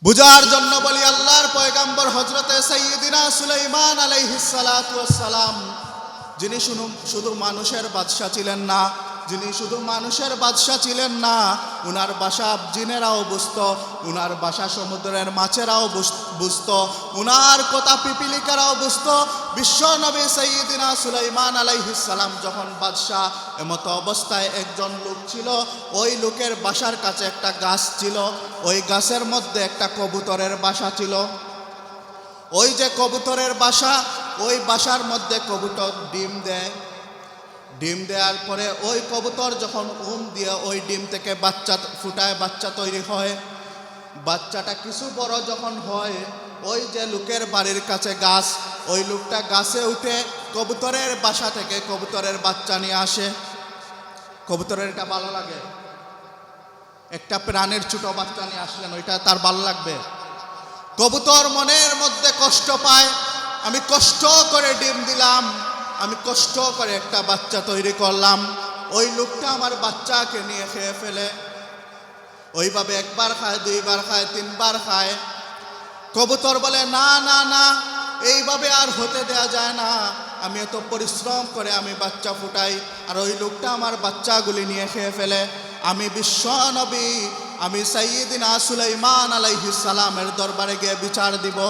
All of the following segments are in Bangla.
বুঝার জন্য বলি, আল্লাহর পয়গম্বর হযরতে সাইয়্যিদিনা সুলাইমান আলাইহিস সালাতু ওয়াস সালাম, যিনি শুধু মানুষের বাদশা ছিলেন না, যিনি শুধু মানুষের বাদশা ছিলেন না, উনার ভাষা জিনেরাও বুঝত, উনার ভাষা সমুদ্রের মাছেরাও বুঝত, উনার কথা পিপিলিকারাও বুঝত। বিশ্ব নবী সাইয়্যিদিনা সুলাইমান আলাইহিস সালাম যখন বাদশা, এমতো অবস্থায় একজন লোক ছিল, ওই লোকের বাসার কাছে একটা গাছ ছিল, ওই গাছের মধ্যে একটা কবুতরের বাসা ছিল। ওই যে কবুতরের বাসা, ওই বাসার মধ্যে কবুতর ডিম দেয়। ডিম দেওয়ার পরে ওই কবুতর যখন দিয়ে ওই ডিম থেকে বাচ্চা ফুটায়, বাচ্চা তৈরি হয়। বাচ্চাটা কিছু বড় যখন হয়, ওই যে লোকের বাড়ির কাছে গাছ, ওই লোকটা গাছে উঠে কবুতরের বাসা থেকে কবুতরের বাচ্চা নিয়ে আসে। কবুতরের এটা ভালো লাগে, একটা প্রাণের ছোট বাচ্চা নিয়ে আসলেন, ওইটা তার ভালো লাগবে। কবুতর মনের মধ্যে কষ্ট পায়, আমি কষ্ট করে ডিম দিলাম, আমি কষ্ট করে একটা বাচ্চা তৈরি করলাম, ওই লোকটা আমার বাচ্চাকে নিয়ে খেয়ে ফেলে। ওইভাবে একবার খায়, দুইবার খায়, তিনবার খায়। কবুতর বলে, না না না, এইভাবে আর হতে দেয়া যায় না, আমি এত পরিশ্রম করে আমি বাচ্চা ফুটাই, আর ওই লোকটা আমার বাচ্চাগুলি নিয়ে খেয়ে ফেলে। আমি বিশ্ব নবী, আমি সাইয়্যিদিনা সুলাইমান আলাইহিস সালামের দরবারে গিয়ে বিচার দিব।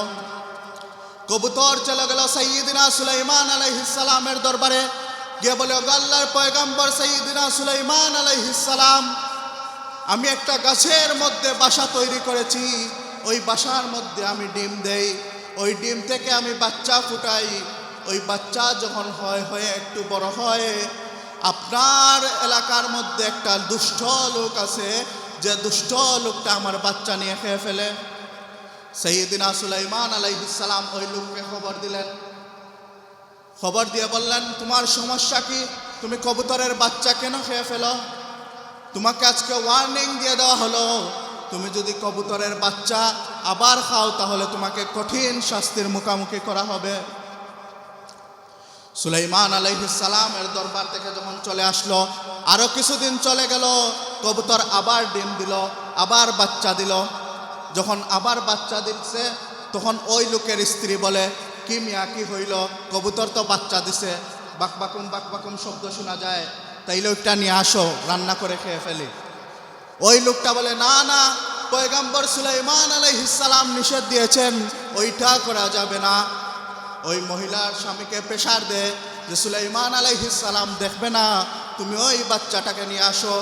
কবুতর চলে গেল সাইয়্যিদিনা সুলাইমান আলাইহিস সালামের দরবারে গিয়ে বলে, আল্লাহর পয়গম্বর সাইয়্যিদিনা সুলাইমান আলাইহিস সালাম, আমি একটা গাছের মধ্যে বাসা তৈরি করেছি, ওই বাসার মধ্যে আমি ডিম দেই, ওই ডিম থেকে আমি বাচ্চা ফুটাই। ওই বাচ্চা যখন হয়ে একটু বড় হয়, আপনার এলাকার মধ্যে একটা দুষ্ট লোক আছে, যে দুষ্ট লোকটা আমার বাচ্চা নিয়ে খেয়ে ফেলে। সাইয়্যিদিনা সুলাইমান আলাইহিস সালাম ওই লোককে খবর দিলেন। খবর দিয়ে বললেন, তোমার সমস্যা কি? তুমি কবুতরের বাচ্চা কেন খেয়ে ফেলো? তোমাকে আজকে ওয়ার্নিং দিয়ে দেওয়া হলো, তুমি যদি কবুতরের বাচ্চা আবার খাও তাহলে তোমাকে কঠিন শাস্তির মুখোমুখি করা হবে। সুলাইমান আলাইহিস সালামের দরবার থেকে যখন চলে আসলো, আরো কিছুদিন চলে গেল, কবুতর আবার ডিম দিল, আবার বাচ্চা দিল। যখন আবার বাচ্চা দিচ্ছে, তখন ওই লোকের স্ত্রী বলে, কি মিয়া, কি হইল? কবুতর তো বাচ্চা দিছে, বাকবাকুম শব্দ শোনা যায়, তাইলে ওইটা নিয়ে আসো, রান্না করে খেয়ে ফেলি। ওই লোকটা বলে, না না, পয়গম্বর সুলাইমান আলাইহিস সালাম নিষেধ দিয়েছেন, ওইটা করা যাবে না। ওই মহিলার স্বামীকে প্রেসার দেয় যে সুলাইমান আলাইহিস সালাম দেখবে না, তুমি ওই বাচ্চাটাকে নিয়ে আসো।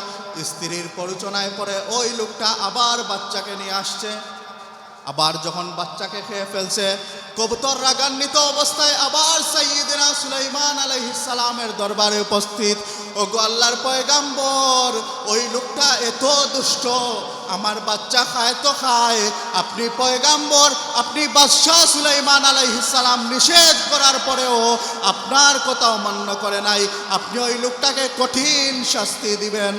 স্ত্রীর প্ররোচনায় পড়ে ওই লোকটা আবার বাচ্চাকে নিয়ে আসছে। আবার যখন বাচ্চাকে খেয়ে ফেলছে, কবুতর রাগান্বিত অবস্থায় আবার সাইয়্যিদিনা সুলাইমান আলাইহিস সালামের দরবারে উপস্থিত। ওগো আল্লাহর পয়গম্বর, ওই লোকটা এত দুষ্ট, আমার বাচ্চা খায় তো খায়, আপনি পয়গম্বর, আপনি বাদশাহ সুলাইমান আলাইহিস সালাম নিষেধ করার পরেও আপনার কথা অমান্য করে নাই, আপনি ওই লোকটাকে কঠিন শাস্তি দিবেন।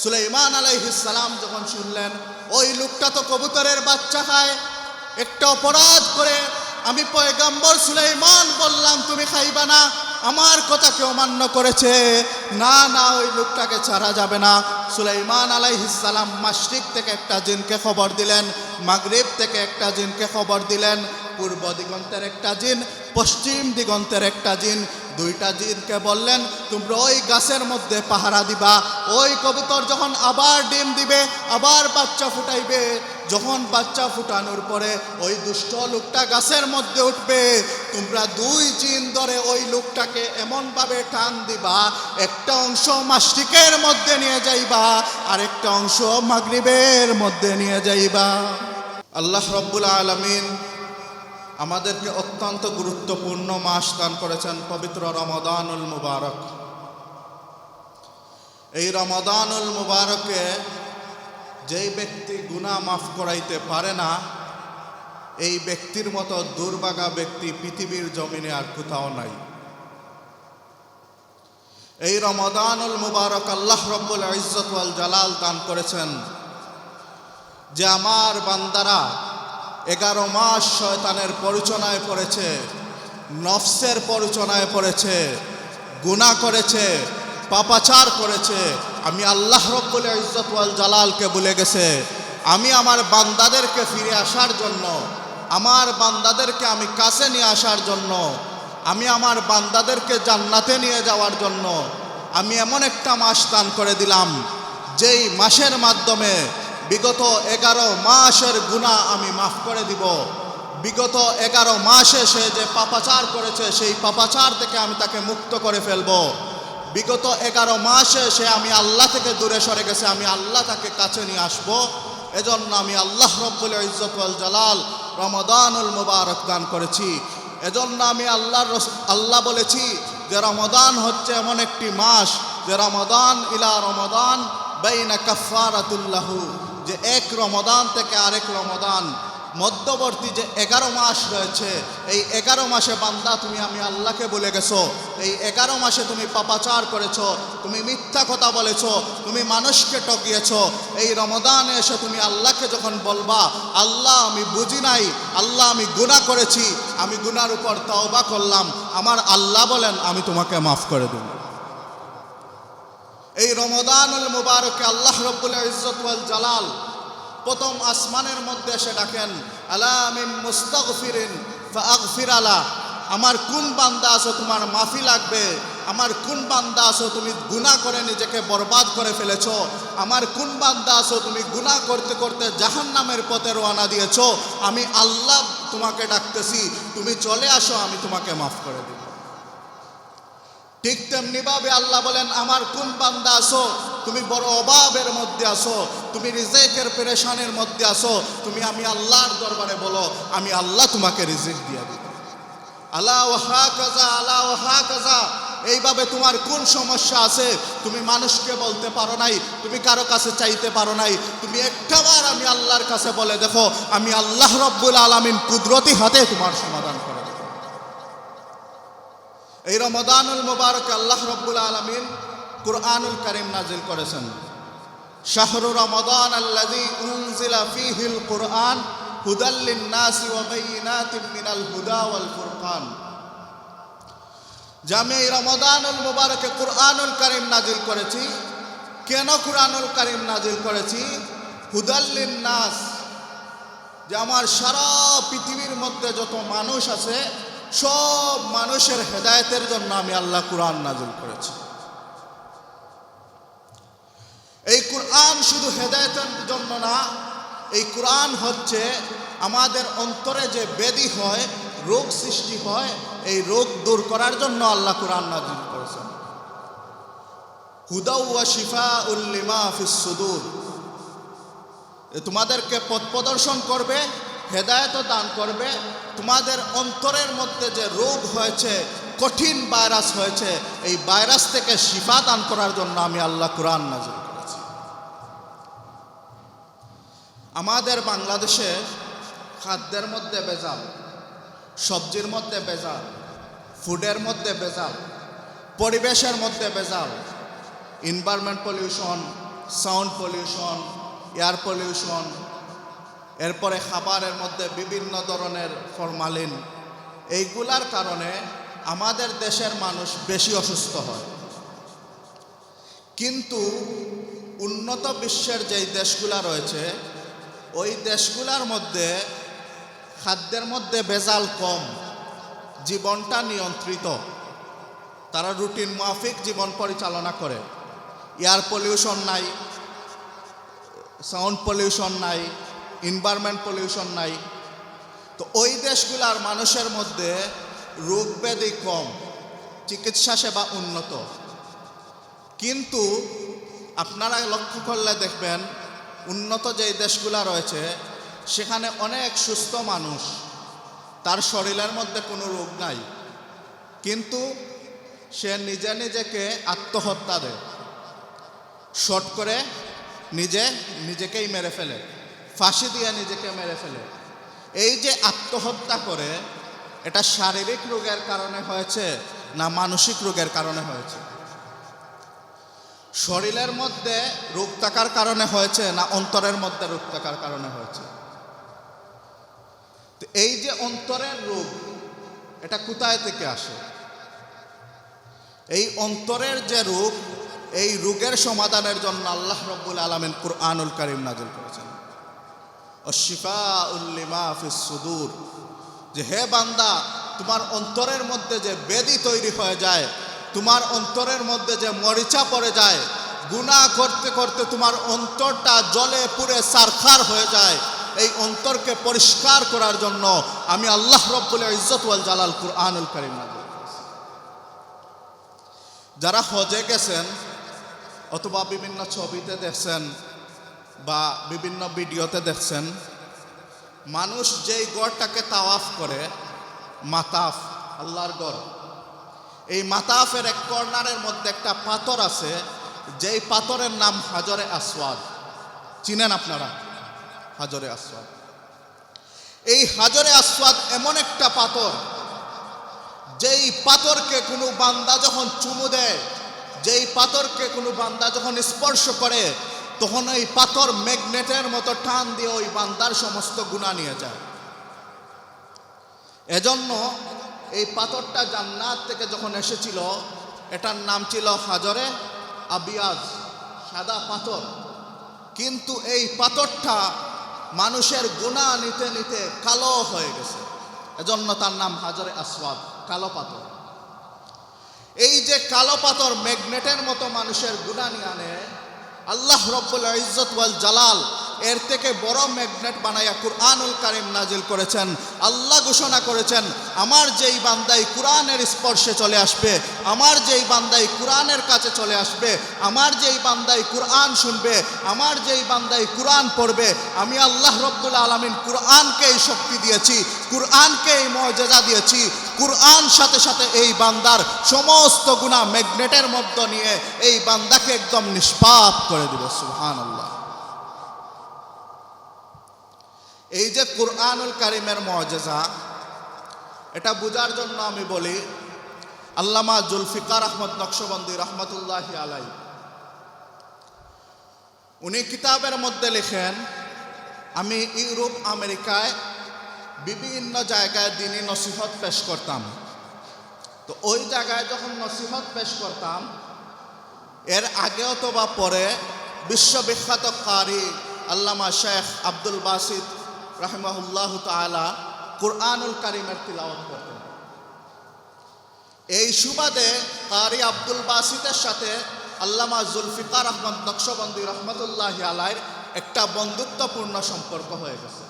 সুলাইমান আলাইহিস সালাম যখন শুনলেন ওই লোকটা তো কবুতরের বাচ্চা খায়, একটা অপরাধ করে আমি পয়গম্বর সুলাইমান বললাম তুমি খাইবা না, আমার কথা কেউ অমান্য করেছে, না না, ওই লোকটাকে ছাড়া যাবে না। সুলাইমান আলাইহিস সালাম মাশরিক থেকে একটা জিনকে খবর দিলেন, মাগরিব থেকে একটা জিনকে খবর দিলেন, পূর্ব দিগন্তের একটা জিন, পশ্চিম দিগন্তের একটা জিন, দুইটা জিনকে বললেন, তোমরা ওই গাছের মধ্যে পাহারা দিবা। ওই কবুতর যখন আবার ডিম দিবে, আবার বাচ্চা ফুটাইবে, যখন বাচ্চা ফুটানোর পরে ওই দুষ্ট লোকটা গাছের মধ্যে উঠবে, তোমরা দুই জিন ধরে ওই লোকটাকে এমনভাবে টান দিবা, একটা অংশ মাশরিকের মধ্যে নিয়ে যাইবা, আর একটা অংশ মাগরিবের মধ্যে নিয়ে যাইবা। আল্লাহ রাব্বুল আলামিন আমাদেরকে অত্যন্ত গুরুত্বপূর্ণ মাস দান করেছেন, পবিত্র রমাদানুল মুবারক। এই রমাদানুল মুবারকে যেই ব্যক্তি গুনাহ মাফ করাইতে পারে না, এই ব্যক্তির মতো দুর্ভাগা ব্যক্তি পৃথিবীর জমিনে আর কোথাও নাই। এই রমাদানুল মুবারক আল্লাহ রাব্বুল ইজ্জত ওয়াল জালাল দান করেছেন যে আমার বান্দারা 11 মাস শয়তানের প্ররোচনায় পড়েছে, নফসের প্ররোচনায় পড়েছে, গুনাহ করেছে, পাপাচার করেছে, আমি আল্লাহ রাব্বুল ইজ্জত ওয়াল জালালকে ভুলে গেছে। আমি আমার বান্দাদেরকে ফিরে আসার জন্য, আমার বান্দাদেরকে আমি কাছে নিয়ে আসার জন্য, আমি আমার বান্দাদেরকে জান্নাতে নিয়ে যাওয়ার জন্য আমি এমন একটা মাস দান করে দিলাম, যেই মাসের মাধ্যমে বিগত 11 মাসের গুনাহ আমি মাফ করে দিব। বিগত 11 মাসে সে যে পাপাচার করেছে, সেই পাপাচার থেকে আমি তাকে মুক্ত করে ফেলব। বিগত 11 মাসে সে আমি আল্লাহ থেকে দূরে সরে গেছে, আমি আল্লাহ তাকে কাছে নিয়ে আসব। এজন্য আমি আল্লাহ রব্বুল ইজ্জত ওয়াল জালাল রমাদানুল মুবারক দান করেছি। এজন্য আমি আল্লাহ বলেছি যে রমাদান হচ্ছে এমন একটি মাস, যে রমাদান ইলা রমাদান বাইনা কাফারাতুল্লাহু, যে এক রমাদান থেকে আরেক রমাদান মধ্যবর্তী যে 11 মাস রয়েছে, এই 11 মাসে বান্দা তুমি আমি আল্লাহকে বলে গেছো, এই 11 মাসে তুমি পাপাচার করেছো, তুমি মিথ্যা কথা বলেছো, তুমি মানুষকে ঠকিয়েছো। এই রমাদানে এসে তুমি আল্লাহকে যখন বলবা, আল্লাহ আমি বুঝি নাই, আল্লাহ আমি গুনাহ করেছি, আমি গুনার উপর তওবা করলাম, আমার আল্লাহ বলেন আমি তোমাকে মাফ করে দেব। এই রমাদানুল মুবারকে আল্লাহ রব্বুল ইজ্জত ওয়াল জালাল প্রথম আসমানের মধ্যে এসে ডাকেন, আলা মিন মুস্তাগফিরিন ফাগফির আলা, আমার কোন বান্দা আছো তোমার মাফি লাগবে, আমার কোন বান্দা আছো তুমি গুনাহ করে নিজেকে বরবাদ করে ফেলেছো, আমার কোন বান্দা আছো তুমি গুনাহ করতে করতে জাহান্নামের পথে রওনা দিয়েছো, আমি আল্লাহ তোমাকে ডাকতেছি, তুমি চলে আসো, আমি তোমাকে মাফ করে দেব। ঠিক তেমনি ভাবে আল্লাহ বলেন, আমার কোন বান্দা আছো তুমি বড় অভাবের মধ্যে আছো, তুমি রিজিকের পেরেশানির মধ্যে আছো, তুমি আমি আল্লাহর দরবারে বলো, আমি আল্লাহ তোমাকে রিজিক দিয়ে দেব। আলা ওয়া কাজা, আলা ওয়া কাজা। এইভাবে তোমার কোন সমস্যা আছে, তুমি মানুষকে বলতে পারো নাই, তুমি কারো কাছে চাইতে পারো নাই, তুমি একটাবার আমি আল্লাহর কাছে বলে দেখো, আমি আল্লাহ রব্বুল আলামিন কুদরতি হাতে তোমার সমাধান করে দেব। এই রমাদানুল মুবারক আল্লাহ রব্বুল আলামিন কুরআনুল কারীম নাজিল করেছেন। শাহরু রমাদান আল্লাযী উনজিলা ফীহিল কুরআন হুদাল লিন-নাসি ওয়া বাইয়িনাতিন মিনাল হুদা ওয়াল ফুরকান। যে আমি এই রমাদানুল মুবারকে কুরআনুল কারীম নাজিল করেছি। কেন কুরআনুল কারীম নাজিল করেছি? হুদাল লিন-নাস, যে আমার সারা পৃথিবীর মধ্যে যত মানুষ আছে সব মানুষের হেদায়েতের জন্য আমি আল্লাহ কুরআন নাজিল করেছি। এই কুরআন শুধু হেদায়েতের জন্য না, এই কুরআন হচ্ছে আমাদের অন্তরে যে ব্যাধি হয়, রোগ সৃষ্টি হয়, এই রোগ দূর করার জন্য আল্লাহ কুরআন নাজিল করেছেন। হুদা ওয়া শিফাউল লিমা ফিস সুদূর, তোমাদেরকে পথ প্রদর্শন করবে, হেদায়েত দান করবে। তোমাদের অন্তরের মধ্যে যে রোগ হয়েছে, কঠিন ভাইরাস হয়েছে, এই ভাইরাস থেকে শিফা দান করার জন্য আমি আল্লাহ কুরআন নাজিল করেছি। আমাদের বাংলাদেশে খাদ্যের মধ্যে ভেজাল, সবজির মধ্যে ভেজাল, ফুডের মধ্যে ভেজাল, পরিবেশের মধ্যে ভেজাল, environment pollution, sound pollution, air pollution, এরপরে খাবারের মধ্যে বিভিন্ন ধরনের ফরমালিন, এইগুলার কারণে আমাদের দেশের মানুষ বেশি অসুস্থ হয়। কিন্তু উন্নত বিশ্বের যেই দেশগুলা রয়েছে, ওই দেশগুলার মধ্যে খাদ্যের মধ্যে ভেজাল কম, জীবনটা নিয়ন্ত্রিত, তারা রুটিন মাফিক জীবন পরিচালনা করে। এয়ার পলিউশন নাই, সাউন্ড পলিউশন নাই, এনভায়রনমেন্ট পলিউশন নাই। তো ওই দেশগুলার মানুষের মধ্যে রোগ ব্যাধি কম, চিকিৎসা সেবা উন্নত। কিন্তু আপনারা লক্ষ্য করলে দেখবেন, উন্নত যেই দেশগুলা রয়েছে সেখানে অনেক সুস্থ মানুষ, তার শরীরের মধ্যে কোনো রোগ নাই, কিন্তু সে নিজেকে আত্মহত্যা দেয়, শর্ট করে নিজেকেই মেরে ফেলে, ফাঁসি দিয়ে নিজেকে মেরে ফেলে। এই যে আত্মহত্যা করে, এটা শারীরিক রোগের কারণে হয়েছে না মানসিক রোগের কারণে হয়েছে? শরীরের মধ্যে রোগ থাকার কারণে হয়েছে না অন্তরের মধ্যে রোগ থাকার কারণে হয়েছে? তো এই যে অন্তরের রোগ, এটা কোথায় থেকে আসে? এই অন্তরের যে রোগ, এই রোগের সমাধানের জন্য আল্লাহ রব্বুল আলামিন কুরআনুল কারীম নাযিল করেছেন। অশিফাউল লিমা ফিস সুদূর, যে হে বান্দা, তোমার অন্তরের মধ্যে যে বেদি তৈরি হয়ে যায়, তোমার অন্তরের মধ্যে যে মরিচা পড়ে যায়, গুনাহ করতে করতে তোমার অন্তরটা জ্বলে পুড়ে সারখার হয়ে যায়, এই অন্তরকে পরিষ্কার করার জন্য আমি আল্লাহ রব্বুল ইজ্জত ওয়াল জালাল কুরআনুল কারীম নাযিল করেছি। যারা হজে গেছেন অথবা বিভিন্ন ছবিতে দেখছেন বা বিভিন্ন ভিডিওতে দেখছেন, মানুষ যেই গড়টাকে তাওয়াফ করে, মাতাফ, আল্লাহর গড়, এই মাতাফের এক কর্নারের মধ্যে একটা পাথর আছে, যেই পাথরের নাম হাজরে আসওয়াদ। চিনেন আপনারা হাজরে আসওয়াদ? এই হাজরে আসওয়াদ এমন একটা পাথর, যেই পাথরকে কোনো বান্দা যখন চুমু দেয়, যেই পাথরকে কোনো বান্দা যখন স্পর্শ করে, তখন ওই পাথর ম্যাগনেটের মতো টান দিয়ে ওই বান্দার সমস্ত গুনাহ নিয়ে যায়। এজন্য এই পাথরটা জান্নাত থেকে যখন এসেছিল, এটার নাম ছিল হাজরে আবিয়াজ, সাদা পাথর। কিন্তু এই পাথরটা মানুষের গুনাহ নিতে নিতে কালো হয়ে গেছে, এজন্য তার নাম হাজরে আসওয়াদ, কালো পাথর। এই যে কালো পাথর ম্যাগনেটের মতো মানুষের গুনাহ নিয়ে আনে, আল্লাহ রব্বুল ইজ্জত ওয়াল জালাল এর থেকে বড় ম্যাগনেট বানাইয়া কুরআনুল কারীম নাজিল করেছেন। আল্লাহ ঘোষণা করেছেন, আমার যেই বান্দাই কুরআনের স্পর্শে চলে আসবে, আমার যেই বান্দাই কুরআনের কাছে চলে আসবে, আমার যেই বান্দাই কুরআন শুনবে, আমার যেই বান্দাই কুরআন পড়বে, আমি আল্লাহ রব্বুল আলামিন কুরআনকে এই শক্তি দিয়েছি, কুরআনকে এই মুআজিজা দিয়েছি। কুরআন সাথে সাথে এই বান্দার সমস্ত গুনাহ ম্যাগনেটের মধ্যে নিয়ে এই বান্দাকে একদম নিষ্পাপ করে দিবে। সুবহানাল্লাহ। এই যে কুরআনুল কারীমের মুআজিজা, এটা বোঝার জন্য আমি বলি, আল্লামা জুলফিকার আহমদ নকশবন্দি রহমতুল্লাহি আলাইহি উনি কিতাবের মধ্যে লেখেন, আমি ইউরোপ আমেরিকায় বিভিন্ন জায়গায় দ্বীনি নসিহত পেশ করতাম। তো ওই জায়গায় যখন নসিহত পেশ করতাম, এর আগে অথবা পরে বিশ্ববিখ্যাত কারি আল্লামা শেখ আব্দুল বাসিত রাহিমাহুল্লাহু তাআলা কুরআনুল কারীমের তিলাওয়াত করতেন। এই সুবাদে কারি আব্দুল বাসিতের সাথে আল্লামা জুলফিকার আহমদ নকশবন্দি রহমতুল্লাহি আলাইহির একটা বন্ধুত্বপূর্ণ সম্পর্ক হয়ে গেছে।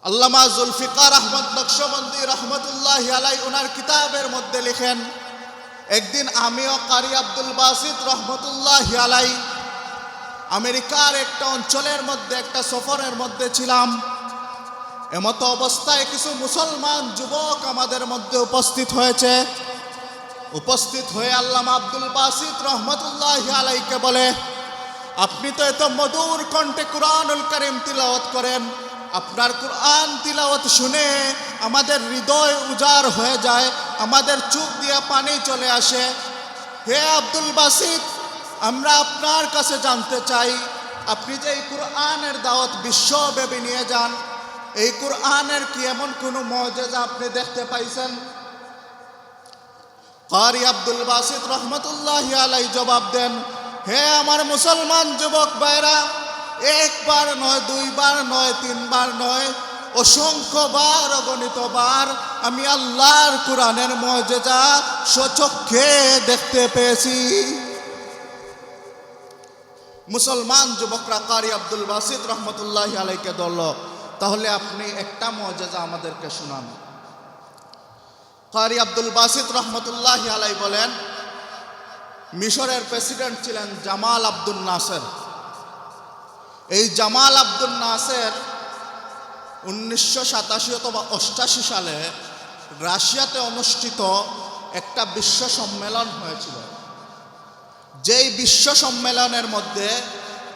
আল্লামা জুলফিকার আহমদ নকশবন্দি রহমতুল্লাহি আলাইহি ওনার কিতাবের মধ্যে লিখেন, একদিন আমিও কারি আব্দুল বাসিত রহমতুল্লাহি আলাইহি আমেরিকার একটা অঞ্চলের মধ্যে একটা সফরের মধ্যে ছিলাম। এমতো অবস্থায় কিছু মুসলমান যুবক আমাদের মধ্যে উপস্থিত হয়েছে। উপস্থিত হয়ে আল্লামা আব্দুল বাসিত রহমতুল্লাহি আলাইহিকে বলে, আপনি তো এত মধুর কণ্ঠে কুরআনুল কারীম তিলাওয়াত করেন, আপনার কুরআন তিলাওয়াত শুনে আমাদের হৃদয় উজাড় হয়ে যায়, আমাদের চোখ দিয়ে পানি চলে আসে। হে আব্দুল বাসিত, আমরা আপনার কাছে জানতে চাই, আপনি যে এই কুরআনের দাওয়াত বিশ্বব্যাপী নিয়ে যান, এই কুরআনের কি এমন কোনো মুআজিজা আপনি দেখতে পাইছেন? কারি আব্দুল বাসিত রহমতুল্লাহি আলাইহি জবাব দেন, হে আমার মুসলমান যুবক ভাইরা, একবার নয়, দুইবার নয়, তিনবার নয়, অসংখ্যবার, অগণিতবার আমি আল্লাহর কুরআনের মুআজিজা স্বচক্ষে দেখতে পেয়েছি। মুসলমান যুবকরা কারি আব্দুল বাসিত রহমতুল্লাহি আলাইহিকে বলল, তাহলে আপনি একটা মুআজিজা আমাদেরকে শুনান। কারি আব্দুল বাসিত রহমতুল্লাহি আলাইহি বলেন, মিশরের প্রেসিডেন্ট ছিলেন জামাল আব্দুল নাসের। এই জামাল আব্দুল নাসের 1987 অথবা 88 সালে রাশিয়াতে অনুষ্ঠিত একটা বিশ্ব সম্মেলন হয়েছিল। যেই বিশ্ব সম্মেলনের মধ্যে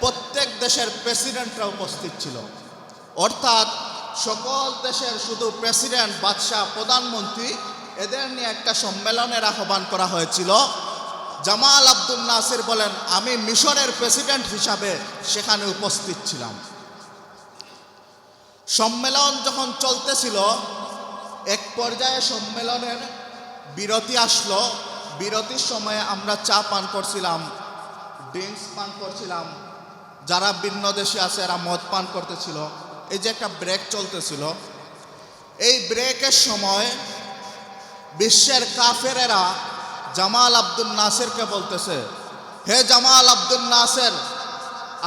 প্রত্যেক দেশের প্রেসিডেন্টরা উপস্থিত ছিল, অর্থাৎ সকল দেশের শুধু প্রেসিডেন্ট, বাদশাহ, প্রধানমন্ত্রী এদের নিয়ে একটা সম্মেলনের আহ্বান করা হয়েছিল। জামাল আব্দুল নাসির বলেন, আমি মিশরের প্রেসিডেন্ট হিসাবে সেখানে উপস্থিত ছিলাম। সম্মেলন যখন চলতেছিল, এক পর্যায়ে সম্মেলনের বিরতি আসলো। বিরতির সময়ে আমরা চা পান করছিলাম, ড্রিঙ্কস পান করছিলাম, যারা ভিন্ন দেশে আছে এরা মদ পান করতেছিল। এই যে একটা ব্রেক চলতেছিল, এই ব্রেকের সময় বিশ্বের কাফেরেরা জামাল আব্দুল নাসিরকে বলতেছে, হে জামাল আব্দুল নাসির,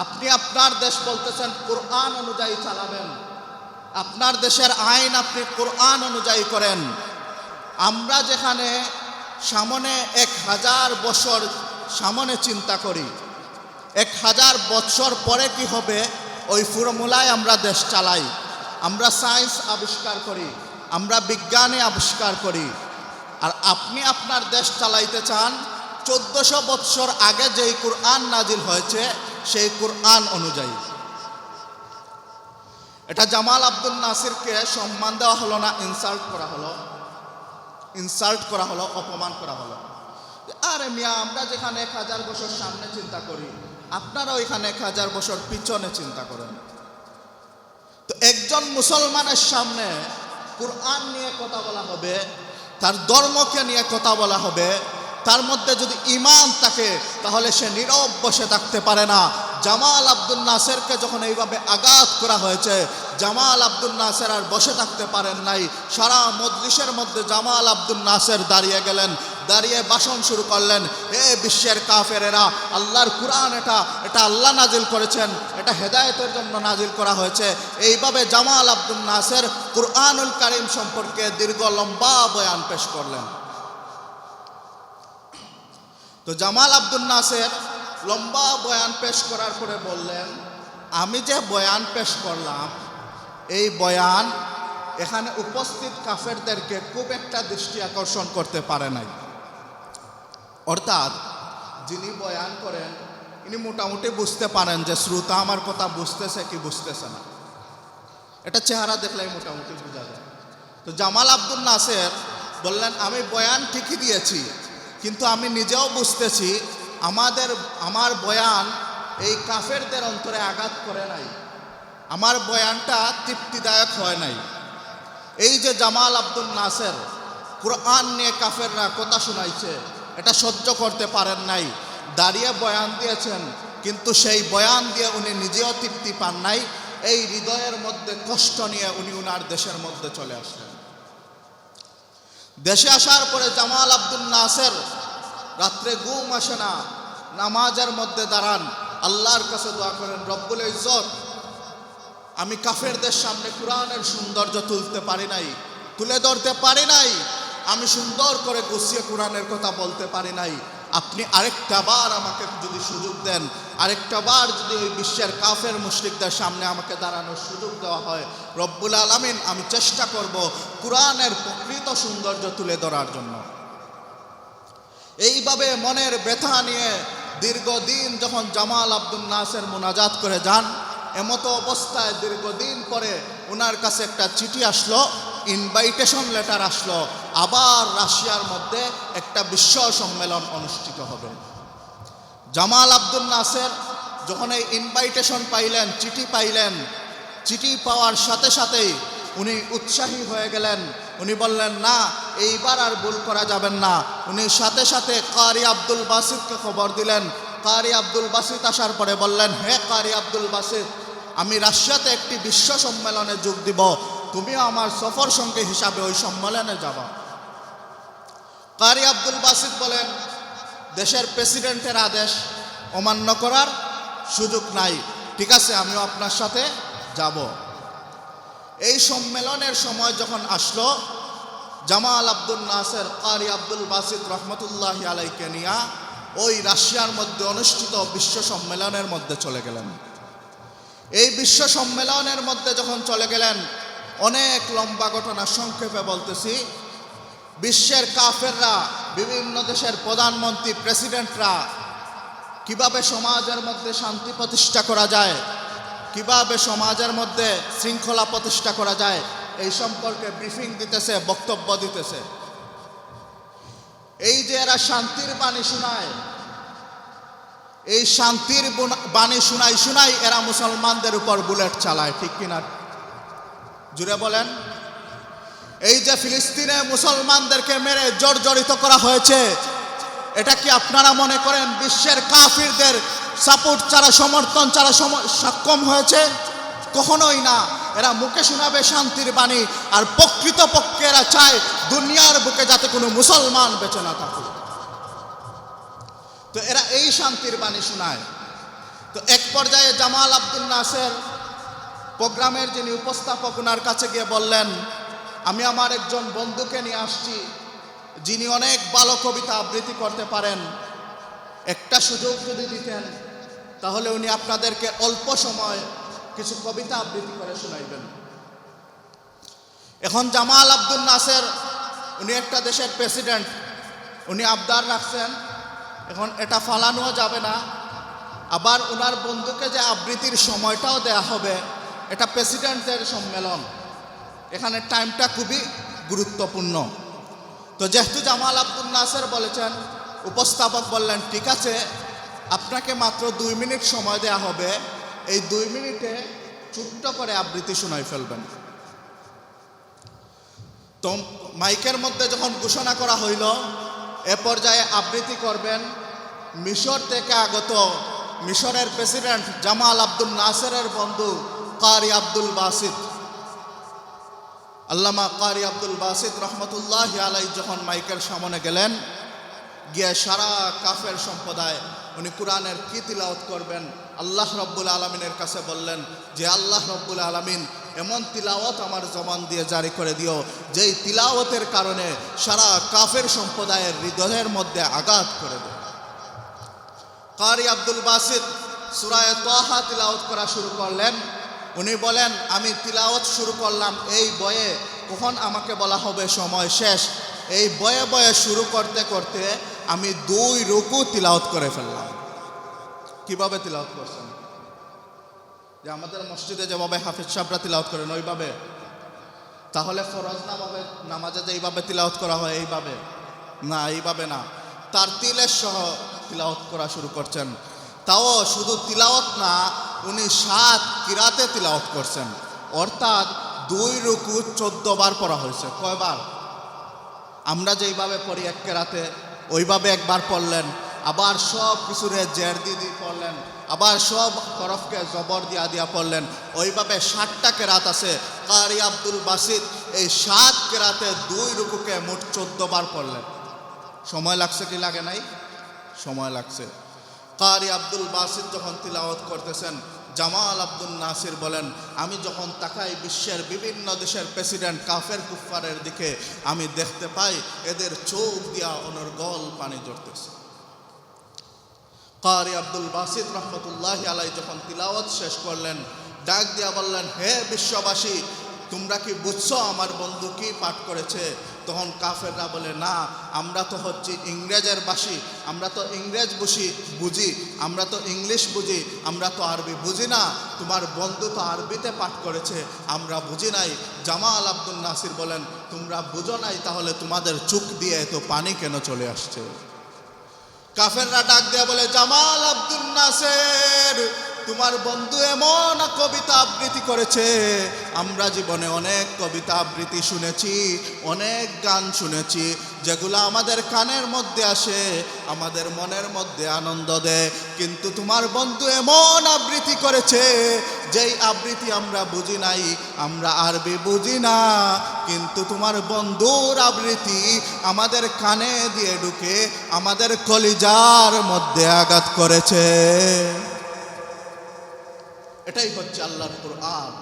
আপনি আপনার দেশ বলতেছেন কোরআন অনুযায়ী চালাবেন, আপনার দেশের আইন আপনি কোরআন অনুযায়ী করেন, আমরা যেখানে সামনে 1000 বছর সামনে চিন্তা করি, 1000 বছর পরে কি হবে ওই ফর্মুলায় আমরা দেশ চালাই, আমরা সায়েন্স আবিষ্কার করি, আমরা বিজ্ঞানে আবিষ্কার করি, আর আপনি আপনার দেশ চালাইতে চান 1400 বছর আগে যেই কোরআন নাজিল হয়েছে সেই কোরআন অনুযায়ী। এটা জামাল আব্দুল নাসিরকে সম্মান দেওয়া হলো না, ইনসাল্ট করা হলো, অপমান করা হলো। আরে মিয়া, আমরা যেখানে 1000 বছর সামনে চিন্তা করি, আপনারা ওইখানে 1000 বছর পিছনে চিন্তা করেন। তো একজন মুসলমানের সামনে কোরআন নিয়ে কথা বলা হবে, তার ধর্মকে নিয়ে কথা বলা হবে, তার মধ্যে যদি ঈমান থাকে তাহলে সে নীরব বসে থাকতে পারে না। জামাল আব্দুল নাসিরকে যখন এইভাবে আঘাত করা হয়েছে, জামাল আব্দুল নাসির আর বসে থাকতে পারেন নাই। সারা মজলিসের মধ্যে জামাল আব্দুল নাসির দাঁড়িয়ে গেলেন, দাঁড়িয়ে ভাষণ শুরু করলেন, হে বিশ্বের কাফেরেরা, আল্লাহর কোরআন এটা আল্লাহ নাজিল করেছেন, এটা হেদায়েতের জন্য নাজিল করা হয়েছে। এইভাবে জামাল আব্দুল নাসির কুরআনুল কারীম সম্পর্কে দীর্ঘ লম্বা বয়ান পেশ করলেন। তো জামাল আব্দুল নাসির লম্বা বয়ান পেশ করার পরে বললেন, আমি যে বয়ান পেশ করলাম এই বয়ান এখানে উপস্থিত কাফেরদেরকে খুব একটা দৃষ্টি আকর্ষণ করতে পারে নাই। অর্থাৎ যিনি বয়ান করেন ইনি মোটামুটি বুঝতে পারেন যে শ্রোতা আমার কথা বুঝতেছে কি বুঝতেছে না, এটা চেহারা দেখলেই মোটামুটি বোঝা যায়। তো জামাল আব্দুল নাসির বললেন, আমি বয়ান ঠিকই দিয়েছি, কিন্তু আমি নিজেও বুঝতেছি আমার বয়ান এই কাফেরদের অন্তরে আঘাত করে নাই, আমার বয়ানটা তৃপ্তিদায়ক হয় নাই। এই যে জামাল আব্দুল নাসির কোরআন নিয়ে কাফেররা কথা শোনাইছে, এটা সহ্য করতে পারেন নাই, দাঁড়িয়ে বয়ান দিয়েছেন, কিন্তু সেই বয়ান দিয়ে উনি নিজেও তৃপ্তি পান নাই। এই হৃদয়ের মধ্যে কষ্ট নিয়ে উনি উনার দেশের মধ্যে চলে আসলেন। দেশে আসার পরে জামাল আব্দুল নাসির রাত্রে ঘুম আসে না, নামাজের মধ্যে দাঁড়ান, আল্লাহর কাছে দোয়া করেন, রব্বুল ইজ্জত, আমি কাফেরদের সামনে কোরআনের সৌন্দর্য তুলে ধরতে পারি নাই, আমি সুন্দর করে গুছিয়ে কোরআনের কথা বলতে পারি নাই। আপনি আরেকটা বার আমাকে যদি সুযোগ দেন, আরেকটা বার যদি ওই বিশ্বের কাফের মুশরিকদের সামনে আমাকে দাঁড়ানোর সুযোগ দেওয়া হয়, রব্বুল আলামিন আমি চেষ্টা করব কোরআনের প্রকৃত সৌন্দর্য তুলে ধরার জন্য। এইভাবে মনের ব্যথা নিয়ে দীর্ঘদিন যখন জামাল আব্দুল নাসির মুনাজাত করে যান, এমতো অবস্থায় দীর্ঘদিন পরে ওনার কাছে একটা চিঠি আসলো, ইনভাইটেশন লেটার আসলো, আবার রাশিয়ার মধ্যে একটা বিশ্ব সম্মেলন অনুষ্ঠিত হবে। জামাল আব্দুল নাসির যখন এই ইনভাইটেশন পাইলেন, চিঠি পাইলেন, চিঠি পাওয়ার সাথে সাথেই উনি উৎসাহী হয়ে গেলেন। উনি বললেন, না, এইবার আর ভুল করা যাবেন না। উনি সাথে সাথে কারি আব্দুল বাসিতকে খবর দিলেন। কারি আব্দুল বাসিত আসার পরে বললেন, হে কারি আব্দুল বাসিত, আমি রাশিয়াতে একটি বিশ্ব সম্মেলনে যোগ দিব, তুমিও আমার সফর সঙ্গী হিসাবে ওই সম্মেলনে যাবা। কারি আব্দুল বাসিত বলেন, দেশের প্রেসিডেন্টের আদেশ অমান্য করার সুযোগ নাই, ঠিক আছে, আমিও আপনার সাথে যাব। এই সম্মেলনের সময় যখন আসলো, জামাল আব্দুল নাসির কারি আব্দুল বাসিত রহমতুল্লাহি আলাইকে নিয়া ওই রাশিয়ার মধ্যে অনুষ্ঠিত বিশ্ব সম্মেলনের মধ্যে চলে গেলেন। এই বিশ্ব সম্মেলনের মধ্যে যখন চলে গেলেন, অনেক লম্বা ঘটনা, সংক্ষেপে বলতেছি। বিশ্বের কাফেররা, বিভিন্ন দেশের প্রধানমন্ত্রী, প্রেসিডেন্টরা কিভাবে সমাজের মধ্যে শান্তি প্রতিষ্ঠা করা যায়, কিভাবে সমাজের মধ্যে শৃঙ্খলা প্রতিষ্ঠা করা যায়, এই সম্পর্কে ব্রিফিং দিতেছে, বক্তব্য দিতেছে। এই যে এরা শান্তির বাণী শোনায়, এই শান্তির বাণী শোনাই এরা মুসলমানদের উপর বুলেট চালায়, ঠিক কিনা? জুড়ে বলেন। এই যে ফিলিস্তিনে মুসলমানদেরকে মেরে জর্জরিত করা হয়েছে, এটা কি আপনারা মনে করেন বিশ্বের কাফিরদের সাপোর্ট ছাড়া, সমর্থন ছাড়া সক্ষম হয়েছে? কখনোই না। এরা মুখে শোনাবে শান্তির বাণী, আর প্রকৃতপক্ষে এরা চায় দুনিয়ার বুকে যাতে কোনো মুসলমান বেঁচে না থাকে। তো এরা এই শান্তির বাণী শোনায়। তো এক পর্যায়ে জামাল আব্দুল নাসের প্রোগ্রামের যিনি উপস্থাপক, ওনার কাছে গিয়ে বললেন, আমি আমার একজন বন্ধুকে নিয়ে আসছি যিনি অনেক ভালো কবিতা আবৃত্তি করতে পারেন, একটা সুযোগ যদি দিতেন তাহলে উনি আপনাদেরকে অল্প সময় কিছু কবিতা আবৃত্তি করে শোনাইবেন। এখন জামাল আব্দুল নাসের উনি একটা দেশের প্রেসিডেন্ট, উনি আবদার রাখছেন, এখন এটা ফালানোও যাবে না, আবার ওনার বন্ধুকে যে আবৃত্তির সময়টাও দেয়া হবে, এটা প্রেসিডেন্টদের সম্মেলন, এখানে টাইমটা খুবই গুরুত্বপূর্ণ। তো যেহেতু জামাল আব্দুল নাসের বলেছেন, উপস্থাপক বললেন, ঠিক আছে, আপনাকে মাত্র 2 মিনিট সময় দেয়া হবে, এই 2 মিনিটে ছোট্ট করে আবৃত্তি শোনাই ফেলবেন। তো মাইকের মধ্যে যখন ঘোষণা করা হইল এ পর্যায়ে আবৃত্তি করবেন মিশর থেকে আগত মিশরের প্রেসিডেন্ট জামাল আব্দুল নাসেরের বন্ধু কারি আব্দুল বাসিত, আল্লামা কারি আব্দুল বাসিত রহমতুল্লাহ আলাইহি যখন মাইকের সামনে গেলেন, গিয়ে সারা কাফের সম্প্রদায় উনি কোরআনের কি তিলাওয়াত করবেন আল্লাহ রব্বুল আলমিনের কাছে বললেন যে, আল্লাহ রব্বুল আলমিন এমন তিলাওয়াত আমার জবান দিয়ে জারি করে দিও যেই তিলাওয়াতের কারণে সারা কাফের সম্প্রদায়ের হৃদয়ের মধ্যে আঘাত করে দেয়। কারি আব্দুল বাসিত সূরা তাহা তিলাওয়াত করা শুরু করলেন। উনি বলেন, আমি তিলাওয়াত শুরু করলাম এই বয়ে, কখন আমাকে বলা হবে সময় শেষ, এই বয়ে বয়ে শুরু করতে করতে আমি 2 রুকু তিলাওয়াত করে ফেললাম। কিভাবে তিলাওয়াত করছেন? যে আমাদের মসজিদে যেভাবে হাফিজ সাহেবরা তিলাওয়াত করেন ওইভাবে? তাহলে ফরজ নামাজে যে এইভাবে তিলাওয়াত করা হয় এইভাবে না, এইভাবে না, তারতিলের সহ তিলাওয়াত করা শুরু করছেন। তাও শুধু তিলাওয়াত না, উনি 7 কিরাতে তিলাওয়াত করছেন, অর্থাৎ 2 রুকু 14 বার পড়া হয়েছে। কয়বার? আমরা যেইভাবে পড়ি এক কেরাতে ওইভাবে একবার পড়লেন, আবার সব কিছুরে জের দিয়ে পড়লেন, আবার সব হরফকে জবর দিয়া পড়লেন, ওইভাবে 7টা কেরাত আছে। কারি আব্দুল বাসিত এই 7 কেরাতে 2 রুকুকে মোট 14 বার পড়লেন। সময় লাগছে কি লাগে নাই? সময় লাগছে। কারি আব্দুল বাসিত যখন তিলাওয়াত করতেছেন, জামাল আব্দুল নাসির বলেন, আমি যখন তাকাই বিশ্বের বিভিন্ন দেশের প্রেসিডেন্ট কাফের কুফফারের দিকে, আমি দেখতে পাই এদের চোখ দিয়া অনর্গল পানি ঝরতেছে। কারি আব্দুল বাসিত রহমতুল্লাহ আলাইহি যখন তিলাওয়াত শেষ করলেন, ডাক দিয়া বললেন, হে বিশ্ববাসী, তোমরা কি বুঝছো আমার বন্ধু কি পাঠ করেছে? তখন কাফেররা বলে, না, আমরা তো হচ্ছি ইংরেজের বাসী, আমরা তো ইংরেজ বুঝি, আমরা তো ইংলিশ বুঝি, আমরা তো আরবি বুঝি না, তোমার বন্ধু তো আরবিতে পাঠ করেছে, আমরা বুঝি নাই। জামাল আব্দুল নাসির বলেন, তোমরা বুঝো নাই, তাহলে তোমাদের চোখ দিয়ে এত পানি কেন চলে আসছে? কাফেররা ডাক দেয়া বলে, জামাল আব্দুল নাসের, তোমার বন্ধু এমন কবিতা আবৃত্তি করেছে, আমরা জীবনে অনেক কবিতা আবৃত্তি শুনেছি, অনেক গান শুনেছি, যেগুলো আমাদের কানের মধ্যে আসে, আমাদের মনের মধ্যে আনন্দ দেয়, কিন্তু তোমার বন্ধু এমন আবৃত্তি করেছে যেই আবৃত্তি আমরা বুঝি নাই, আমরা আরবি বুঝি না, কিন্তু তোমার বন্ধুর আবৃত্তি আমাদের কানে দিয়ে ঢুকে আমাদের কলিজার মধ্যে আঘাত করেছে। এটাই হচ্ছে আল্লাহর কোরআন।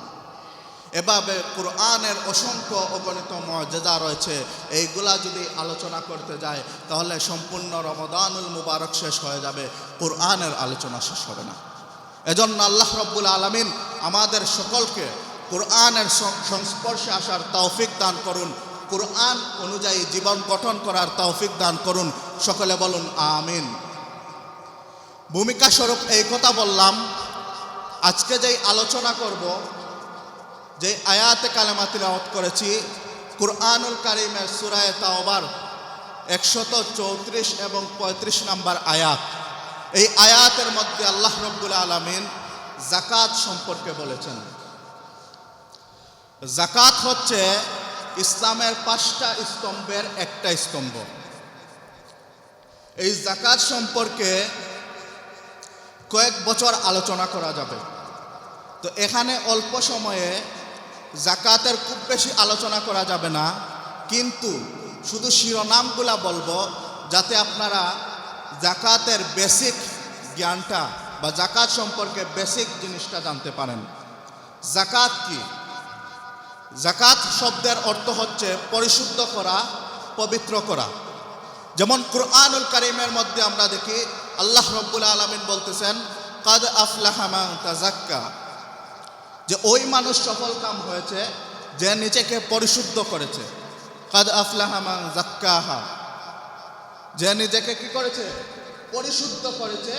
এভাবে কোরআনের অসংখ্য অগণিত মুআজিজা রয়েছে, এইগুলা যদি আলোচনা করতে যায় তাহলে সম্পূর্ণ রমাদানুল মুবারক শেষ হয়ে যাবে, কোরআনের আলোচনা শেষ হবে না। এজন্য আল্লাহ রাব্বুল আলামিন আমাদের সকলকে কোরআনের সংস্পর্শে আসার তৌফিক দান করুন, কোরআন অনুযায়ী জীবন গঠন করার তৌফিক দান করুন। সকলে বলুন আমিন। ভূমিকা স্বরূপ এই কথা বললাম, আজকে যেই আলোচনা করব, যে আয়াতে কালেমা তিলাওয়াত করেছি কুরআনুল কারীমের সূরা তাওবার 134 এবং 35 নম্বর আয়াত, এই আয়াতের মধ্যে আল্লাহ রাব্বুল আলামিন যাকাত সম্পর্কে বলেছেন। যাকাত হচ্ছে ইসলামের 5টা স্তম্ভের একটা স্তম্ভ। এই যাকাত সম্পর্কে কয়েক বছর আলোচনা করা যাবে। তো এখানে অল্প সময়ে যাকাতের খুব বেশি আলোচনা করা যাবে না, কিন্তু শুধু শিরোনামগুলা বলবো যাতে আপনারা যাকাতের বেসিক জ্ঞানটা বা যাকাত সম্পর্কে বেসিক জিনিসটা জানতে পারেন। যাকাত কি? যাকাত শব্দের অর্থ হচ্ছে পরিশুদ্ধ করা, পবিত্র করা। যেমন কুরআনুল কারীমের মধ্যে আমরা দেখি আল্লাহ রাব্বুল আলামিন বলতেছেন কাদ আফলাহা মান তাযাক্কা, যে ওই মানুষ সফল কাম হয়েছে যে নিজেকে পরিশুদ্ধ করেছে। কাদ আফলাহা মান যাক্কাহা, যে নিজেকে কি করেছে? পরিশুদ্ধ করেছে,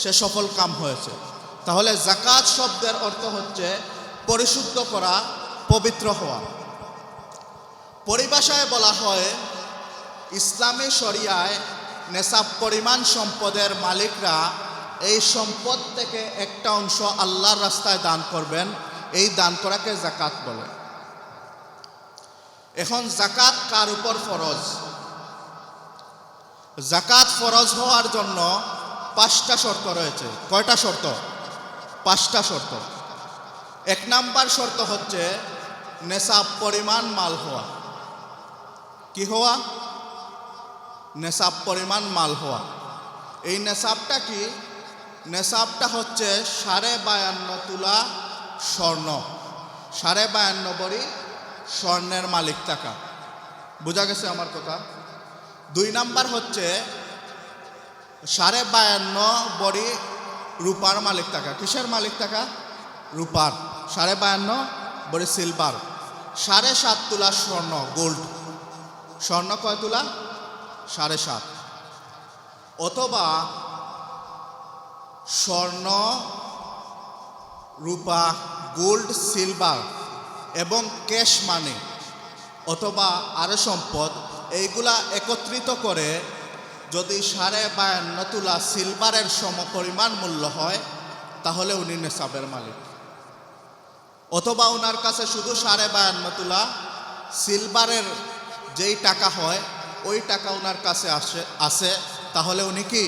সে সফল কাম হয়েছে। তাহলে যাকাত শব্দের অর্থ হচ্ছে পরিশুদ্ধ করা, পবিত্র হওয়া। পরিভাষায় বলা হয় ইসলামী শরিয়ায় নেসাব পরিমাণ সম্পদের মালিকরা এই সম্পদ থেকে একটা অংশ আল্লাহর রাস্তায় দান করবেন। এই দান করাকে যাকাত বলে। এখন যাকাত কার উপর ফরজ? যাকাত ফরজ হওয়ার জন্য 5টা শর্ত রয়েছে। কয়টা শর্ত? 5টা শর্ত। 1 নাম্বার শর্ত হচ্ছে নেসাব পরিমাণ মাল হওয়া। কি হওয়া? নেসাব পরিমাণ মাল হওয়া। এই নেসাবটা কি? নেসাবটা হচ্ছে 52.5 তোলা স্বর্ণ, 52.5 ভরি স্বর্ণের মালিক থাকা। বোঝা গেছে আমার কথা? 2 নাম্বার হচ্ছে 52.5 ভরি রূপার মালিক থাকা। কিসের মালিক থাকা? রূপার। 52.5 ভরি সিলভার, 7.5 তোলা স্বর্ণ, গোল্ড। স্বর্ণ কয় তোলা? 7.5। অথবা স্বর্ণ, রূপা, গোল্ড, সিলভার এবং ক্যাশ মানি অথবা আরো সম্পদ, এইগুলা একত্রিত করে যদি 52.5 তোলা সিলভারের সমপরিমাণ মূল্য হয় তাহলে উনি নেসাবের মালিক। অথবা ওনার কাছে শুধু 52.5 তোলা সিলভারের যেই টাকা হয় ওই টাকা ওনার কাছে আসে, তাহলে উনি কি?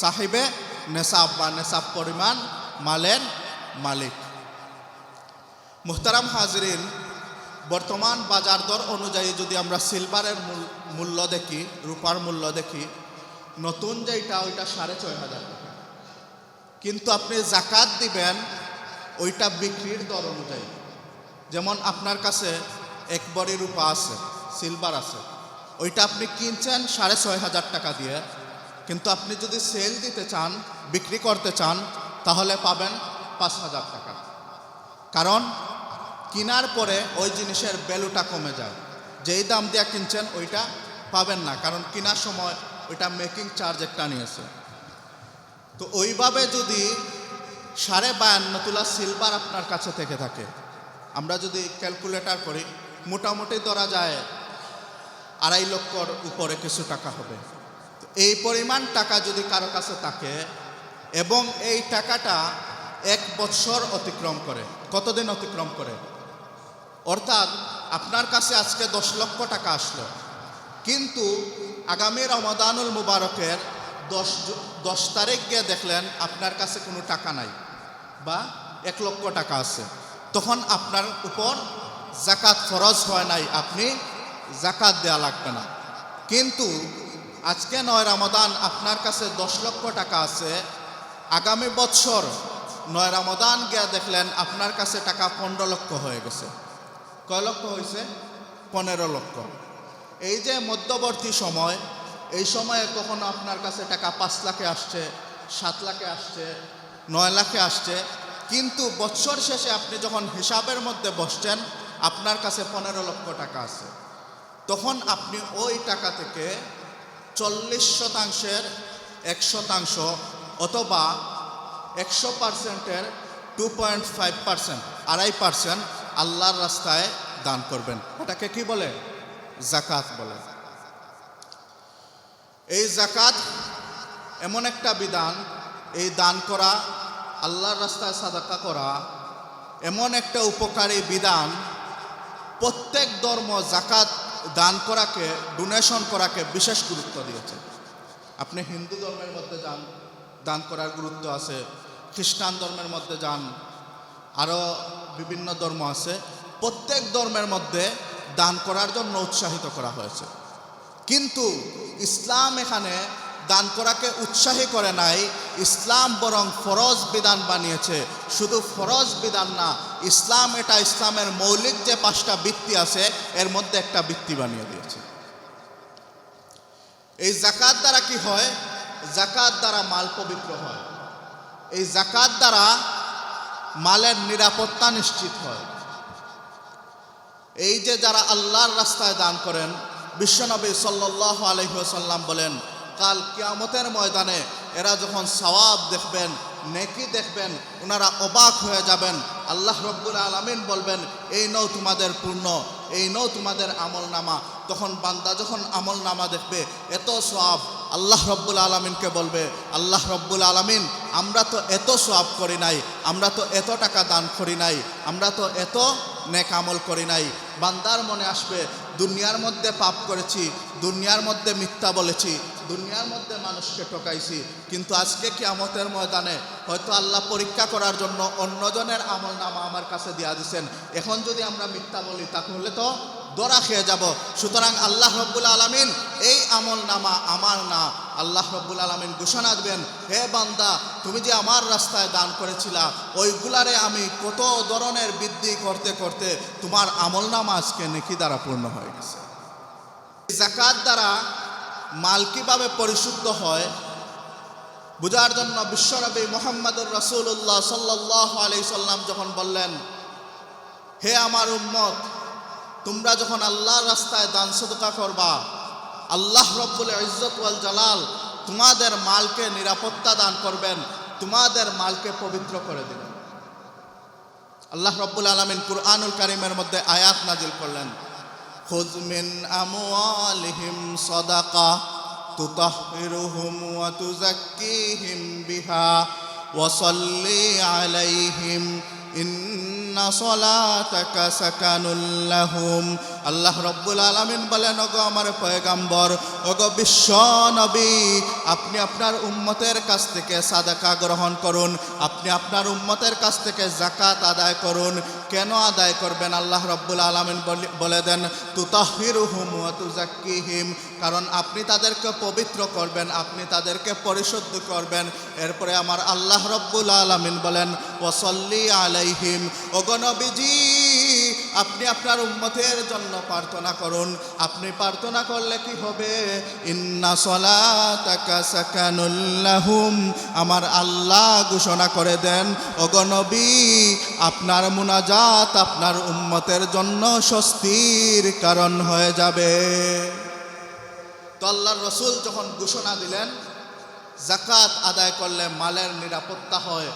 সাহিবে নেসাব বা নেসাব পরিমাণ মালের মালিক। মুহতারাম হাজরিন, বর্তমান বাজার দর অনুযায়ী যদি আমরা সিলভারের মূল্য দেখি, রূপার মূল্য দেখি, নতুন যেটা ওইটা 6,500 টাকা, কিন্তু আপনি যাকাত দিবেন ওইটা বিক্রির দর অনুযায়ী। যেমন আপনার কাছে 1 ভরি রূপা আছে, সিলভার আছে, ওইটা আপনি কিনছেন 6,500 টাকা দিয়ে, কিন্তু আপনি যদি সেল দিতে চান, বিক্রি করতে চান, তাহলে পাবেন 5,000 টাকা। কারণ কেনার পরে ওই জিনিসের ভ্যালুটা কমে যায়। যেই দাম দিয়ে কিনছেন ওইটা পাবেন না, কারণ কেনার সময় ওইটা মেকিং চার্জ একটা নিয়েছে। তো ওইভাবে যদি 52.5 তোলা সিলভার আপনার কাছে থেকে থাকে, আমরা যদি ক্যালকুলেটর করি, মোটামুটি ধরা যায় 2.5 লক্ষর উপরে কিছু টাকা হবে। তো এই পরিমাণ টাকা যদি কারো কাছে থাকে এবং এই টাকাটা 1 বছর অতিক্রম করে, কতদিন অতিক্রম করে? অর্থাৎ আপনার কাছে আজকে 10 লক্ষ টাকা আসলো, কিন্তু আগামী রমাদানুল মুবারকের 10 তারিখ গিয়ে দেখলেন আপনার কাছে কোনো টাকা নাই বা 1 লক্ষ টাকা আছে, তখন আপনার উপর যাকাত ফরজ হয় নাই, আপনি যাকাত দেয়া লাগবে না। কিন্তু আজকে 9 রমাদান, আপনার কাছে 10 লক্ষ টাকা আছে, আগামী বছর 9 রমাদান গিয়ে দেখলেন আপনার কাছে টাকা 15 লক্ষ হয়ে গেছে। কয় লক্ষ হয়েছে? 15 লক্ষ। এই যে মধ্যবর্তী সময়, এই সময়ে কখনো আপনার কাছে টাকা 5 লাখে আসছে, 7 লাখে আসছে, 9 লাখে আসছে, কিন্তু বছর শেষে আপনি যখন হিসাবের মধ্যে বসছেন আপনার কাছে 15 লক্ষ টাকা আছে, তখন আপনি ওই টাকা থেকে 40% 1% অথবা 100%-এর 2.5%, 2.5% আল্লাহর রাস্তায় দান করবেন। এটাকে কি বলে? যাকাত বলে। এই যাকাত এমন একটা বিধান, এই দান করা, আল্লাহর রাস্তায় সাদাকা করা এমন একটা উপকারী বিধান, প্রত্যেক ধর্ম যাকাত দান করাকে, ডোনেশন করাকে বিশেষ গুরুত্ব দিয়েছে। আপনি হিন্দু ধর্মের মধ্যে যান, দান করার গুরুত্ব আছে। খ্রিস্টান ধর্মের মধ্যে যান, আরও বিভিন্ন ধর্ম আছে, প্রত্যেক ধর্মের মধ্যে দান করার জন্য উৎসাহিত করা হয়েছে। কিন্তু ইসলাম এখানে দান করাকে উৎসাহী করে নাই, ইসলাম বরং ফরজ বিধান বানিয়েছে। শুধু ফরজ বিধান না, ইসলাম এটা ইসলামের মৌলিক যে 5টা বৃত্তি আছে এর মধ্যে একটা বৃত্তি বানিয়ে দিয়েছে। এই যাকাত দ্বারা কি হয়? যাকাত দ্বারা মাল পবিত্র হয়। এই যাকাত দ্বারা মালের নিরাপত্তা নিশ্চিত হয়। এই যে যারা আল্লাহর রাস্তায় দান করেন, বিশ্বনবী সাল্লাল্লাহু আলাইহি ওয়াসাল্লাম বলেন, কাল কিয়ামতের ময়দানে এরা যখন সওয়াব দেখবেন, নেকি দেখবেন, ওনারা অবাক হয়ে যাবেন। আল্লাহ রব্বুল আলামিন বলবেন, এই নাও তোমাদের পূর্ণ, এই নাও তোমাদের আমলনামা। তখন বান্দা যখন আমলনামা দেখবে, এত সওয়াব, আল্লাহ রব্বুল আলামিনকে বলবে, আল্লাহ রব্বুল আলামিন, আমরা তো এত সওয়াব করি নাই, আমরা তো এত টাকা দান করি নাই, আমরা তো এত নেক আমল করি নাই। বান্দার মনে আসবে, দুনিয়ার মধ্যে পাপ করেছি, দুনিয়ার মধ্যে মিথ্যা বলেছি, দুনিয়ার মধ্যে মানুষকে ঠকাইছি, কিন্তু আজকে কিয়ামতের ময়দানে হয়তো আল্লাহ পরীক্ষা করার জন্য অন্যজনের আমলনামা আমার কাছে দিয়া দিয়েছেন। এখন যদি আমরা মিথ্যা বলি তাহলে তো ধরা খেয়ে যাব। সুতরাং আল্লাহ রব্বুল আলামিন, এই আমলনামা আমার না। আল্লাহ রব্বুল আলামিন ঘোষণা দেবেন, হে বান্দা, তুমি যে আমার রাস্তায় দান করেছিলা, ওইগুলারে আমি কত ধরনের বৃদ্ধি করতে করতে তোমার আমলনামা আজকে নেকি দ্বারা পূর্ণ হয়ে গেছে। যাকাত দ্বারা মাল কিভাবে পরিশুদ্ধ হয় বুঝার জন্য বিশ্বনবী মুহাম্মদুর রাসূলুল্লাহ সাল্লাল্লাহু আলাইহি সাল্লাম যখন বললেন, হে আমার উম্মত, তোমরা যখন আল্লাহর রাস্তায় দান সদকা করবা, আল্লাহ রব্বুল ইজ্জত ওয়াল জালাল তোমাদের মালকে নিরাপত্তা দান করবেন, তোমাদের মালকে পবিত্র করে দিবেন। আল্লাহ রব্বুল আলামিন কুরআনুল কারীমের মধ্যে আয়াত নাজিল করলেন, খুয মিন আমওয়ালিহিম সাদাকা তুতাহহিরুহুম ওয়া তুযাক্কিহিম বিহা ওয়া সাল্লি আলাইহিম ইন্না সলাতাকা সাকানুল লাহুম। আল্লাহ রব্বুল আলামিন বলেন, ওগো আমার পয়গাম্বর, ওগো বিশ্ব নবী, আপনি আপনার উম্মতের কাছ থেকে সাদাকা গ্রহণ করুন, আপনি আপনার উম্মতের কাছ থেকে যাকাত আদায় করুন। কেন আদায় করবেন? আল্লাহ রব্বুল আলামিন বলে দেন, তুতাহহিরুহুম ওয়া তুযাক্কিহিম, কারণ আপনি তাদেরকে পবিত্র করবেন, আপনি তাদেরকে পরিশুদ্ধ করবেন। এরপরে আমার আল্লাহ রব্বুল আলামিন বলেন, ওয়া সাল্লি আলাইহিম, ওগো নবীজি, আপনি আপনার উম্মতের জন্য প্রার্থনা করুন। আপনি প্রার্থনা করলে কি হবে? ইন্না সলাতাকা সাকানুল লাহুম, আমার আল্লাহ ঘোষণা করে দেন, ওগো নবী, আপনার মুনাজাত আপনার উম্মতের জন্য স্বস্তির কারণ হয়ে যাবে। তো আল্লাহর রাসূল যখন ঘোষণা দিলেন, যাকাত আদায় করলে মালের নিরাপত্তা হয়,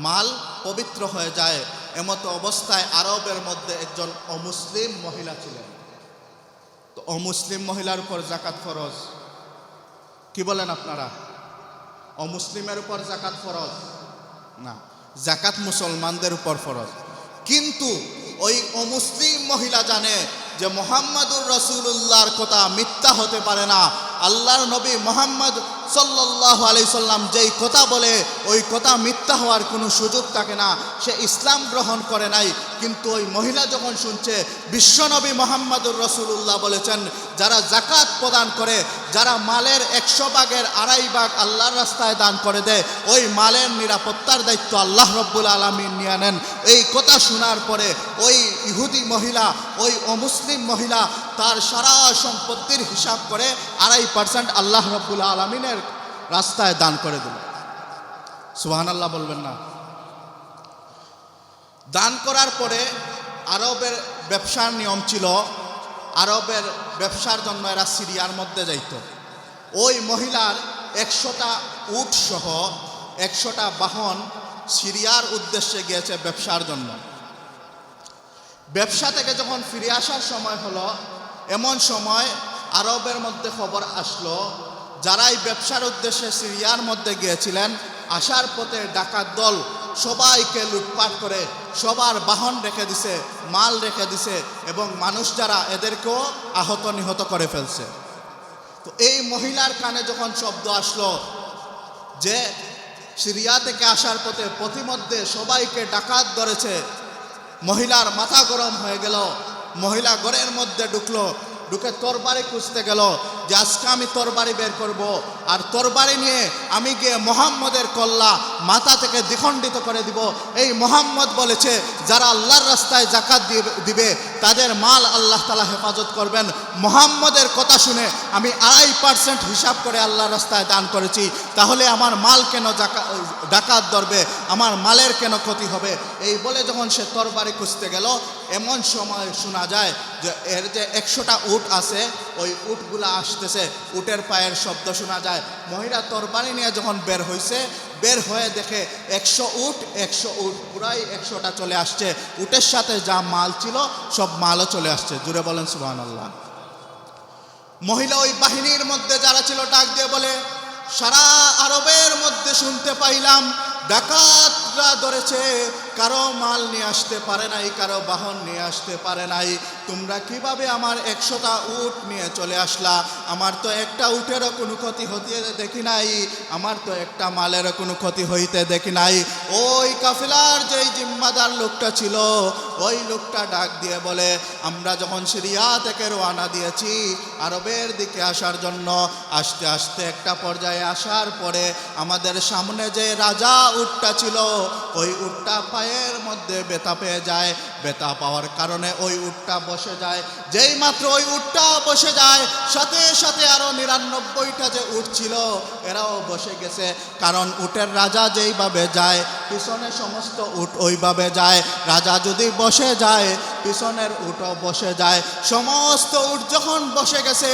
মাল পবিত্র হয়ে যায়। এমতো অবস্থায় আরবের মধ্যে একজন অমুসলিম মহিলা ছিলেন। তো অমুসলিম মহিলার উপর যাকাত ফরজ। কি বলেন আপনারা? অমুসলিমের উপর যাকাত ফরজ না, যাকাত মুসলমানদের উপর ফরজ। কিন্তু ওই অমুসলিম মহিলা জানে যে মুহাম্মাদুর রাসূলুল্লাহর কথা মিথ্যা হতে পারে না। আল্লাহর নবী মুহাম্মদ সাল্লাল্লাহু আলাইহি সাল্লাম যেই কথা বলে ওই কথা মিথ্যা হওয়ার কোনো সুযোগ থাকে না। সে ইসলাম গ্রহণ করে নাই, কিন্তু ওই মহিলা যখন শুনছে বিশ্বনবী মুহাম্মদুর রাসূলুল্লাহ বলেছেন, যারা যাকাত প্রদান করে, যারা মালের 100 ভাগের 2.5 ভাগ আল্লাহর রাস্তায় দান করে দেয়, ওই মালের নিরাপত্তার দায়িত্ব আল্লাহ রব্বুল আলামিন নিয়ে নেন। এই কথা শোনার পরে ওই ইহুদি মহিলা, ওই অমুসলিম মহিলা তার সারা সম্পত্তির হিসাব করে 2.5% আল্লাহ রব্বুল আলামিনের রাস্তায় দান করে দিল। সুবহানাল্লাহ বলবেন না? দান করার পরে আরবের ব্যবসার নিয়ম ছিল, আরবের ব্যবসার জন্য এরা সিরিয়ার মধ্যে যাইত। ওই মহিলার 100টা উট সহ 100টা বাহন সিরিয়ার উদ্দেশ্যে গিয়েছে ব্যবসার জন্য। ব্যবসা থেকে যখন ফিরে আসার সময় হলো, এমন সময় আরবের মধ্যে খবর আসলো, যারাই ব্যবসার উদ্দেশ্যে সিরিয়ার মধ্যে গিয়েছিলেন, আসার পথে ডাকাত দল সবাইকে লুটপাট করে সবার বাহন রেখে দিছে, মাল রেখে দিছে, এবং মানুষ যারা এদেরকেও আহত নিহত করে ফেলছে। তো এই মহিলার কানে যখন শব্দ আসলো যে সিরিয়া থেকে আসার পথে পথিমধ্যে সবাইকে ডাকাত ধরেছে, মহিলার মাথা গরম হয়ে গেল। মহিলা ঘরের মধ্যে ঢুকলো, ঢুকে তরবারি খুঁজতে গেল যে আজকে আমি তরবারি বের করব, আর তরবারি নিয়ে আমি গিয়ে মোহাম্মদের কল্লা মাথা থেকে দ্বিখণ্ডিত করে দিব। এই মোহাম্মদ বলেছে যারা আল্লাহর রাস্তায় জাকাত দিবে তাদের মাল আল্লাহ তাআলা হেফাজত করবেন। মোহাম্মদের কথা শুনে আমি 2.5% হিসাব করে আল্লাহর রাস্তায় দান করেছি, তাহলে আমার মাল কেন ডাকাত ধরবে, আমার মালের কেন ক্ষতি হবে? এই বলে যখন সে তরবারি খুঁজতে গেল, এমন সময় শোনা যায় যে এর যে 100টা উট আছে, ওই উটগুলা আসতেছে, উটের পায়ের শব্দ শোনা যায়। মহিলা তরবারি নিয়ে যখন বের হয়েছে, বের হয়ে দেখে 100 উট পুরাই 100টা চলে আসছে। উটের সাথে যা মাল ছিল সব মালও চলে আসছে। জুড়ে বলেন সুবহানাল্লাহ। মহিলা ওই বাহিনীর মধ্যে যারা ছিল ডাক দিয়ে বলে, সারা আরবের মধ্যে শুনতে পাইলাম ডাকাতরা ধরেছে, কারো মাল নিয়ে আসতে পারে নাই, কারো বাহন নিয়ে আসতে পারে নাই। তোমরা কিভাবে আমার 100টা উট নিয়ে চলে আসলা? আমার তো একটা উটেরও কোনো ক্ষতি হতে দেখি নাই, আমার তো একটা মালেরও কোনো ক্ষতি হইতে দেখি নাই। ওই কাফেলার যেই জিম্মাদার লোকটা ছিল, ওই লোকটা ডাক দিয়ে বলে, আমরা যখন সিরিয়া থেকে রওনা দিয়েছি আরবের দিকে আসার জন্য, আস্তে আস্তে একটা পর্যায়ে আসার পরে আমাদের সামনে যে রাজা উটটা ছিল, ওই উটটা পায়ের মধ্যে ব্যথা পেয়ে যায়। ব্যথা পাওয়ার কারণে ওই উটটা বসে যায়। যেই মাত্র ওই উটটা বসে যায়, সাথে সাথে আরো 99টা যে উট ছিল এরাও বসে গেছে। কারণ উটের রাজা যেইভাবে যায়, পিছনে সমস্ত উট ওইভাবে যায়। রাজা যদি বসে যায়, পিছনের উটও বসে যায়। সমস্ত উট যখন বসে গেছে,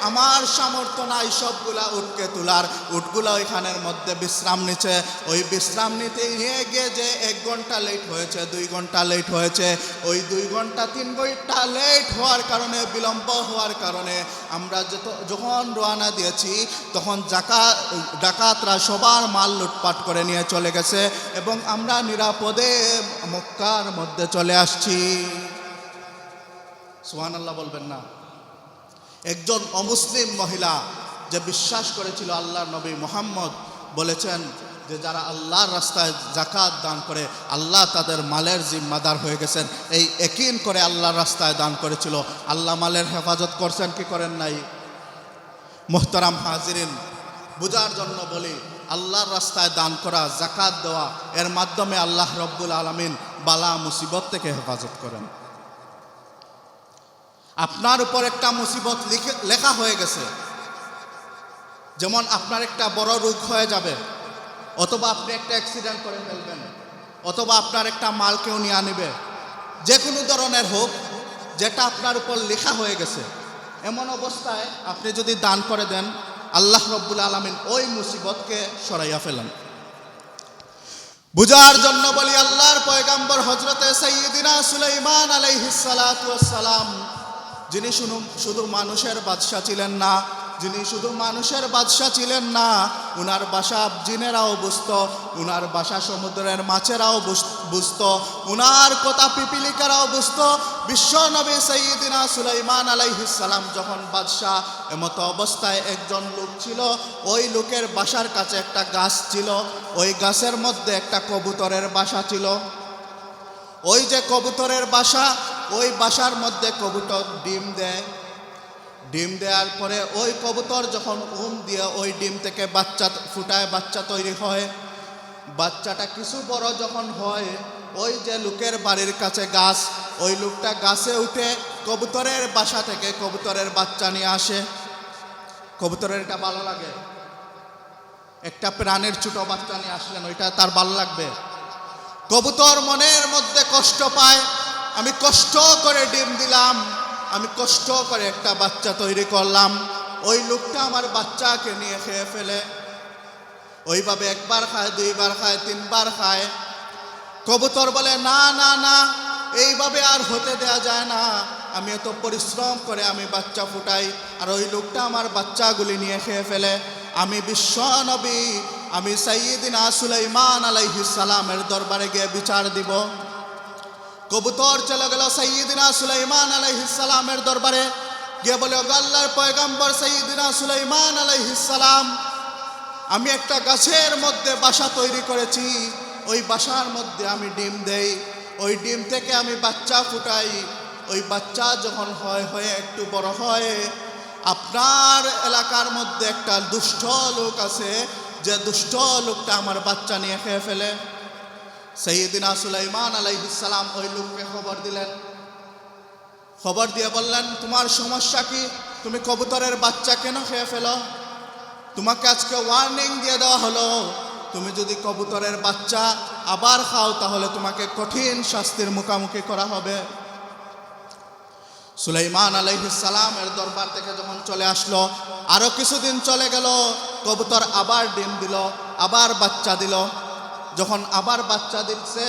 আমার সামর্থ্য নাই সবগুলা উটকে তোলার। উটগুলা ওইখানের মধ্যে বিশ্রাম নিচ্ছে। ওই বিশ্রাম নিতে নিয়ে গিয়ে যে 1 ঘন্টা লেট হয়েছে, 2 ঘন্টা লেট হয়েছে, ওই 2 ঘন্টা 3 ঘন্টা লেট হওয়ার কারণে, বিলম্ব হওয়ার কারণে আমরা যখন রওনা দিয়েছি তখন ডাকাতরা সবার মাল লুটপাট করে নিয়ে চলে গেছে এবং আমরা নিরাপদে মক্কার মধ্যে চলে আসছি। সুবহানাল্লাহ বলবেন না? একজন অমুসলিম মহিলা যে বিশ্বাস করেছিল আল্লাহর নবী মুহাম্মদ, বলেছেন যে যারা আল্লাহর রাস্তায় যাকাত দান করে আল্লাহ তাদের মালের জিম্মাদার হয়ে গেছেন। এই ইয়াকিন করে আল্লাহর রাস্তায় দান করেছিল। আল্লাহ মালের হেফাজত করছেন কি করেন নাই? মুহতারাম হাজিরিন, বুঝার জন্য বলি, আল্লাহর রাস্তায় দান করা, যাকাত দেওয়া, এর মাধ্যমে আল্লাহ রব্বুল আলামিন বালা মুসিবত থেকে হেফাজত করেন। আপনার উপর একটা মুসিবত লেখা হয়ে গেছে, যেমন আপনার একটা বড় রোগ হয়ে যাবে, অথবা আপনি একটা অ্যাক্সিডেন্ট করে ফেলবেন, অথবা আপনার একটা মাল কেউ নিয়ে আনবে, যে কোনো ধরনের হোক, যেটা আপনার উপর লেখা হয়ে গেছে, এমন অবস্থায় আপনি যদি দান করে দেন, আল্লাহ রব্বুল আলামিন ওই মুসিবতকে সরাইয়া ফেলেন। বুঝার জন্য বলি, আল্লাহর পয়গাম্বর হযরতে সাইয়্যিদিনা সুলাইমান আলাইহিস সালাতু ওয়াস সালাম, যিনি শুধু মানুষের বাদশা ছিলেন না, যিনি শুধু মানুষের বাদশা ছিলেন না, উনার ভাষা জিনেরাও বুঝত, উনার ভাষা সমুদ্রের মাছেরাও বুঝত, উনার কথা পিপিলিকারাও বুঝত। বিশ্ব নবী সাইয়্যিদিনা সুলাইমান আলাইহিস সালাম যখন বাদশা, এমতো অবস্থায় একজন লোক ছিল, ওই লোকের বাসার কাছে একটা গাছ ছিল, ওই গাছের মধ্যে একটা কবুতরের বাসা ছিল। ওই যে কবুতরের বাসা, ওই বাসার মধ্যে কবুতর ডিম দেয়। ডিম দেওয়ার পরে ওই কবুতর যখন দিয়ে ওই ডিম থেকে বাচ্চা ফুটায়, বাচ্চা তৈরি হয়। বাচ্চাটা কিছু বড় যখন হয়, ওই যে লোকের বাড়ির কাছে গাছ, ওই লোকটা গাছে উঠে কবুতরের বাসা থেকে কবুতরের বাচ্চা নিয়ে আসে। কবুতরের এটা ভালো লাগে, একটা প্রাণের ছোট বাচ্চা নিয়ে আসলেন, ওইটা তার ভালো লাগবে। কবুতর মনের মধ্যে কষ্ট পায়, আমি কষ্ট করে ডিম দিলাম, আমি কষ্ট করে একটা বাচ্চা তৈরি করলাম, ওই লোকটা আমার বাচ্চাকে নিয়ে খেয়ে ফেলে। ওইভাবে 1 বার খায়, 2 বার খায়, 3 বার খায়। কবুতর বলে, না না না, এইভাবে আর হতে দেয়া যায় না, আমি এত পরিশ্রম করে আমি বাচ্চা ফুটাই, আর ওই লোকটা আমার বাচ্চাগুলি নিয়ে খেয়ে ফেলে। আমি বিশ্ব নবী, আমি সাইয়্যিদিনা সুলাইমান আলাইহিস সালামের দরবারে গিয়ে বিচার দিব। কবুতর চলে গেল সাইয়্যিদিনা সুলাইমান আলাইহিস সালামের দরবারে। গিয়ে বলে, ওগো আল্লাহর পয়গম্বর সাইয়্যিদিনা সুলাইমান আলাইহিস সালাম, আমি একটা গাছের মধ্যে বাসা তৈরি করেছি, ওই বাসার মধ্যে আমি ডিম দেই, ওই ডিম থেকে আমি বাচ্চা ফুটাই, ওই বাচ্চা যখন হয়ে একটু বড় হয়, আপনার এলাকার মধ্যে একটা দুষ্ট লোক আছে, যে দুষ্ট লোকটা আমার বাচ্চা নিয়ে খেয়ে ফেলে। সাইয়্যিদিনা সুলাইমান আলাইহিস সালাম ওই লোককে খবর দিলেন, খবর দিয়ে বললেন, তোমার সমস্যা কি? তুমি কবুতরের বাচ্চা কেন খেয়ে ফেলো? তোমাকে আজকে ওয়ার্নিং দিয়ে দেওয়া হলো, তুমি যদি কবুতরের বাচ্চা আবার খাও তাহলে তোমাকে কঠিন শাস্তির মুখোমুখি করা হবে। সুলাইমান আলাইহিস সালামের দরবার থেকে যখন চলে আসলো, আরো কিছুদিন চলে গেল, কবুতর আবার ডিম দিল, আবার বাচ্চা দিল। যখন আবার বাচ্চা দিচ্ছে,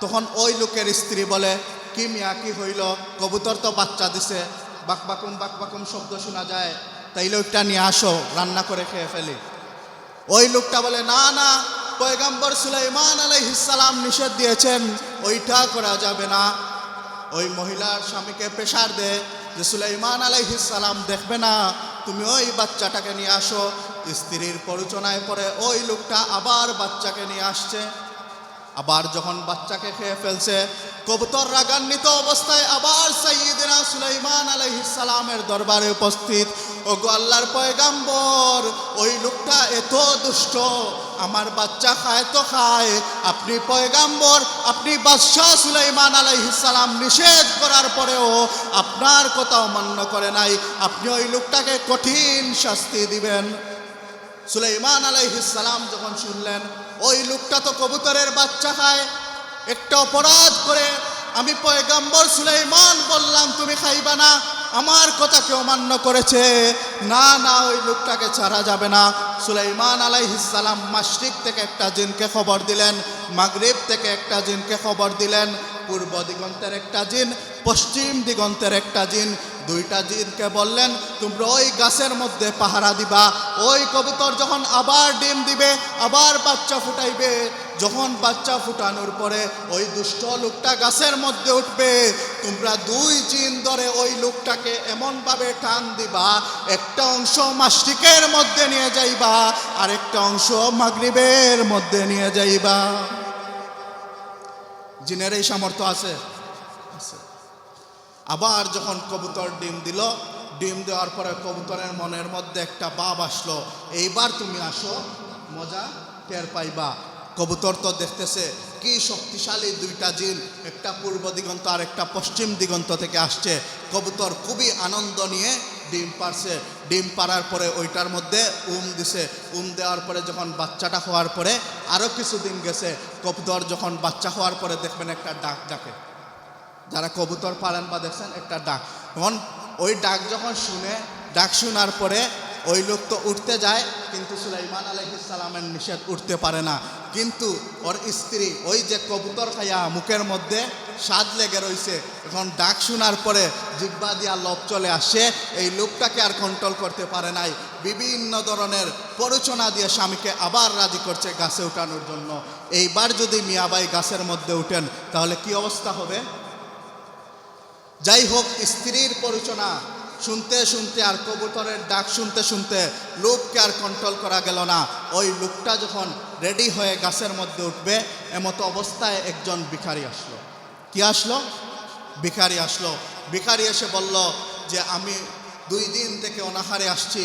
তখন ওই লোকের স্ত্রী বলে, কি মিয়া, কি হইল? কবুতর তো বাচ্চা দিছে, বাকবাকুম শব্দ শোনা যায়, তাইলে ওইটা নিয়ে আসো, রান্না করে খেয়ে ফেলি। ওই লোকটা বলে, না না, পয়গম্বর সুলাইমান আলাইহিস সালাম নিষেধ দিয়েছেন, ওইটা করা যাবে না। ওই মহিলার স্বামীকে প্রেসার দে যে সুলাইমান আলাইহিস সালাম দেখবে না, তুমি ওই বাচ্চাটাকে নিয়ে আসো। স্ত্রীর প্ররোচনায় পরে ওই লোকটা আবার বাচ্চাকে নিয়ে আসছে। আবার যখন বাচ্চাকে খেয়ে ফেলছে, কবুতর রাগান্বিত অবস্থায় আবার সাইয়্যিদিনা সুলাইমান আলাইহিস সালামের দরবারে উপস্থিত। ওগো আল্লাহর পয়গম্বর, ওই লোকটা এত দুষ্ট, আমার বাচ্চা খায় তো খায়, আপনি পয়গম্বর, আপনি বাদশাহ সুলাইমান আলাইহিস সালাম নিষেধ করার পরেও আপনার কথা অমান্য করে নাই, আপনি ওই লোকটাকে কঠিন শাস্তি দিবেন। সুলাইমান আলাইহিস সালাম যখন শুনলেন ওই লোকটা তো কবুতরের বাচ্চা খায়, একটা অপরাধ করে আমি পয়গম্বর সুলাইমান বললাম তুমি খাইবা না, আমার কথা কেউ অমান্য করেছে, না না, ওই লোকটাকে ছাড়া যাবে না। সুলাইমান আলাইহিস সালাম মাশরিক থেকে একটা জিনকে খবর দিলেন, মাগরিব থেকে একটা জিনকে খবর দিলেন, পূর্ব দিগন্তের একটা জিন, পশ্চিম দিগন্তের একটা জিন, দুইটা জিনকে বললেন, তোমরা ওই গাছের মধ্যে পাহারা দিবা, ওই কবুতর যখন আবার ডিম দিবে, আবার বাচ্চা ফুটাইবে, যখন বাচ্চা ফুটানোর পরে ওই দুষ্ট লোকটা গাছের মধ্যে উঠবে, তোমরা দুই জিন ধরে ওই লোকটাকে এমনভাবে টান দিবা, একটা অংশ মাশরিকের মধ্যে নিয়ে যাইবা, আর একটা অংশ মাগরিবের মধ্যে নিয়ে যাইবা। জিনের এই সামর্থ্য আছে। আবার যখন কবুতর ডিম দিল, ডিম দেওয়ার পরে কবুতরের মনের মধ্যে একটা ভাব আসলো, এইবার তুমি আসো, মজা টের পাইবা। কবুতর তো দেখতেছে কি শক্তিশালী দুইটা জিন, একটা পূর্ব দিগন্ত আর একটা পশ্চিম দিগন্ত থেকে আসছে। কবুতর খুবই আনন্দ নিয়ে ডিম পারছে, ডিম পারার পরে ওইটার মধ্যে দিছে, দেওয়ার পরে যখন বাচ্চাটা হওয়ার পরে আরও কিছুদিন গেছে, কবুতর যখন বাচ্চা হওয়ার পরে দেখবেন একটা ডাক ডাকে, যারা কবুতর পালন বা দেখছেন, একটা ডাক, তখন ওই ডাক যখন শুনে, ডাক শোনার পরে ওই লোক তো উঠতে যায়, কিন্তু সুলাইমান আলাইহিস সালামের নিষেধ, উঠতে পারে না। কিন্তু ওর স্ত্রী ওই যে কবুতর খাইয়া মুখের মধ্যে স্বাদ লেগে রয়েছে, এখন ডাক শোনার পরে জিহ্বা দিয়া লোভ চলে আসে, এই লোকটাকে আর কন্ট্রোল করতে পারে নাই, বিভিন্ন ধরনের প্ররোচনা দিয়ে স্বামীকে আবার রাজি করছে গাছে উঠানোর জন্য। এইবার যদি মিয়াবাই গাছের মধ্যে উঠেন তাহলে কি অবস্থা হবে? যাই হোক, স্ত্রীর প্ররোচনা শুনতে শুনতে আর কবুতরের ডাক শুনতে শুনতে লোককে আর কন্ট্রোল করা গেল না। ওই লোকটা যখন রেডি হয়ে গাছের মধ্যে উঠবে, এমতো অবস্থায় একজন ভিখারি আসলো। কি আসলো? ভিখারি আসলো। ভিখারি এসে বলল যে আমি 2 দিন থেকে অনাহারে আসছি,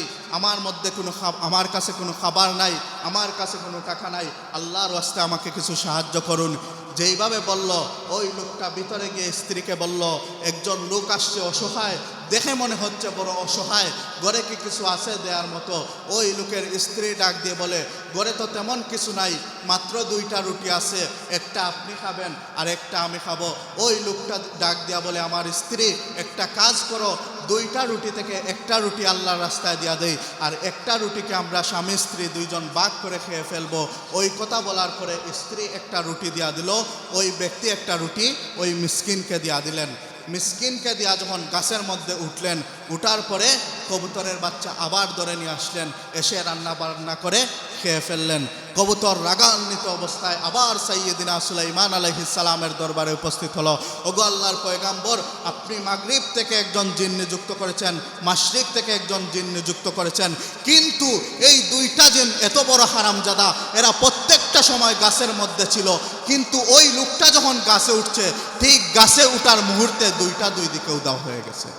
আমার কাছে কোনো খাবার নাই, আমার কাছে কোনো টাকা নাই, আল্লাহর ওয়াস্তে আমাকে কিছু সাহায্য করুন। যেইভাবে বলল, ওই লোকটা ভিতরে গিয়ে স্ত্রীকে বলল, একজন লোক আসছে অসহায়, দেখে মনে হচ্ছে বড় অসহায়, ঘরে কি কিছু আছে দেওয়ার মতো? ওই লোকের স্ত্রী ডাক দিয়ে বলে, ঘরে তো তেমন কিছু নাই, মাত্র 2টা রুটি আছে, একটা আপনি খাবেন আর একটা আমি খাবো। ওই লোকটা ডাক দিয়া বলে, আমার স্ত্রী, একটা কাজ করো, 2টা রুটি থেকে একটা রুটি আল্লাহর রাস্তায় দিয়া দেই, আর একটা রুটিকে আমরা স্বামী স্ত্রী 2 জন ভাগ করে খেয়ে ফেলবো। ওই কথা বলার পরে স্ত্রী একটা রুটি দিয়া দিল, ওই ব্যক্তি একটা রুটি ওই মিসকিনকে দিয়া দিলেন। মিসকিনকে দিয়া যখন গাছের মধ্যে উঠলেন, উঠার পরে কবুতরের বাচ্চা আবার ধরে নিয়ে আসলেন, এসে রান্না বান্না করে খেয়ে ফেললেন। কবুতর রাগান্বিত অবস্থায় আবার সাইয়্যিদিনা সুলাইমান আলাইহিস সালামের দরবারে উপস্থিত হলো। ওগো আল্লাহর পয়গাম্বর, আপনি মাগরিব থেকে একজন জিন নিযুক্ত করেছেন, মাশরিক থেকে একজন জিন নিযুক্ত করেছেন, কিন্তু এই দুইটা জিন এত বড় হারামজাদা, এরা প্রত্যেকটা সময় গাছের মধ্যে ছিল, কিন্তু ওই লোকটা যখন গাছে উঠছে, ঠিক গাছে উঠার মুহূর্তে দুইটা দুই দিকে উধাও হয়ে গেছে।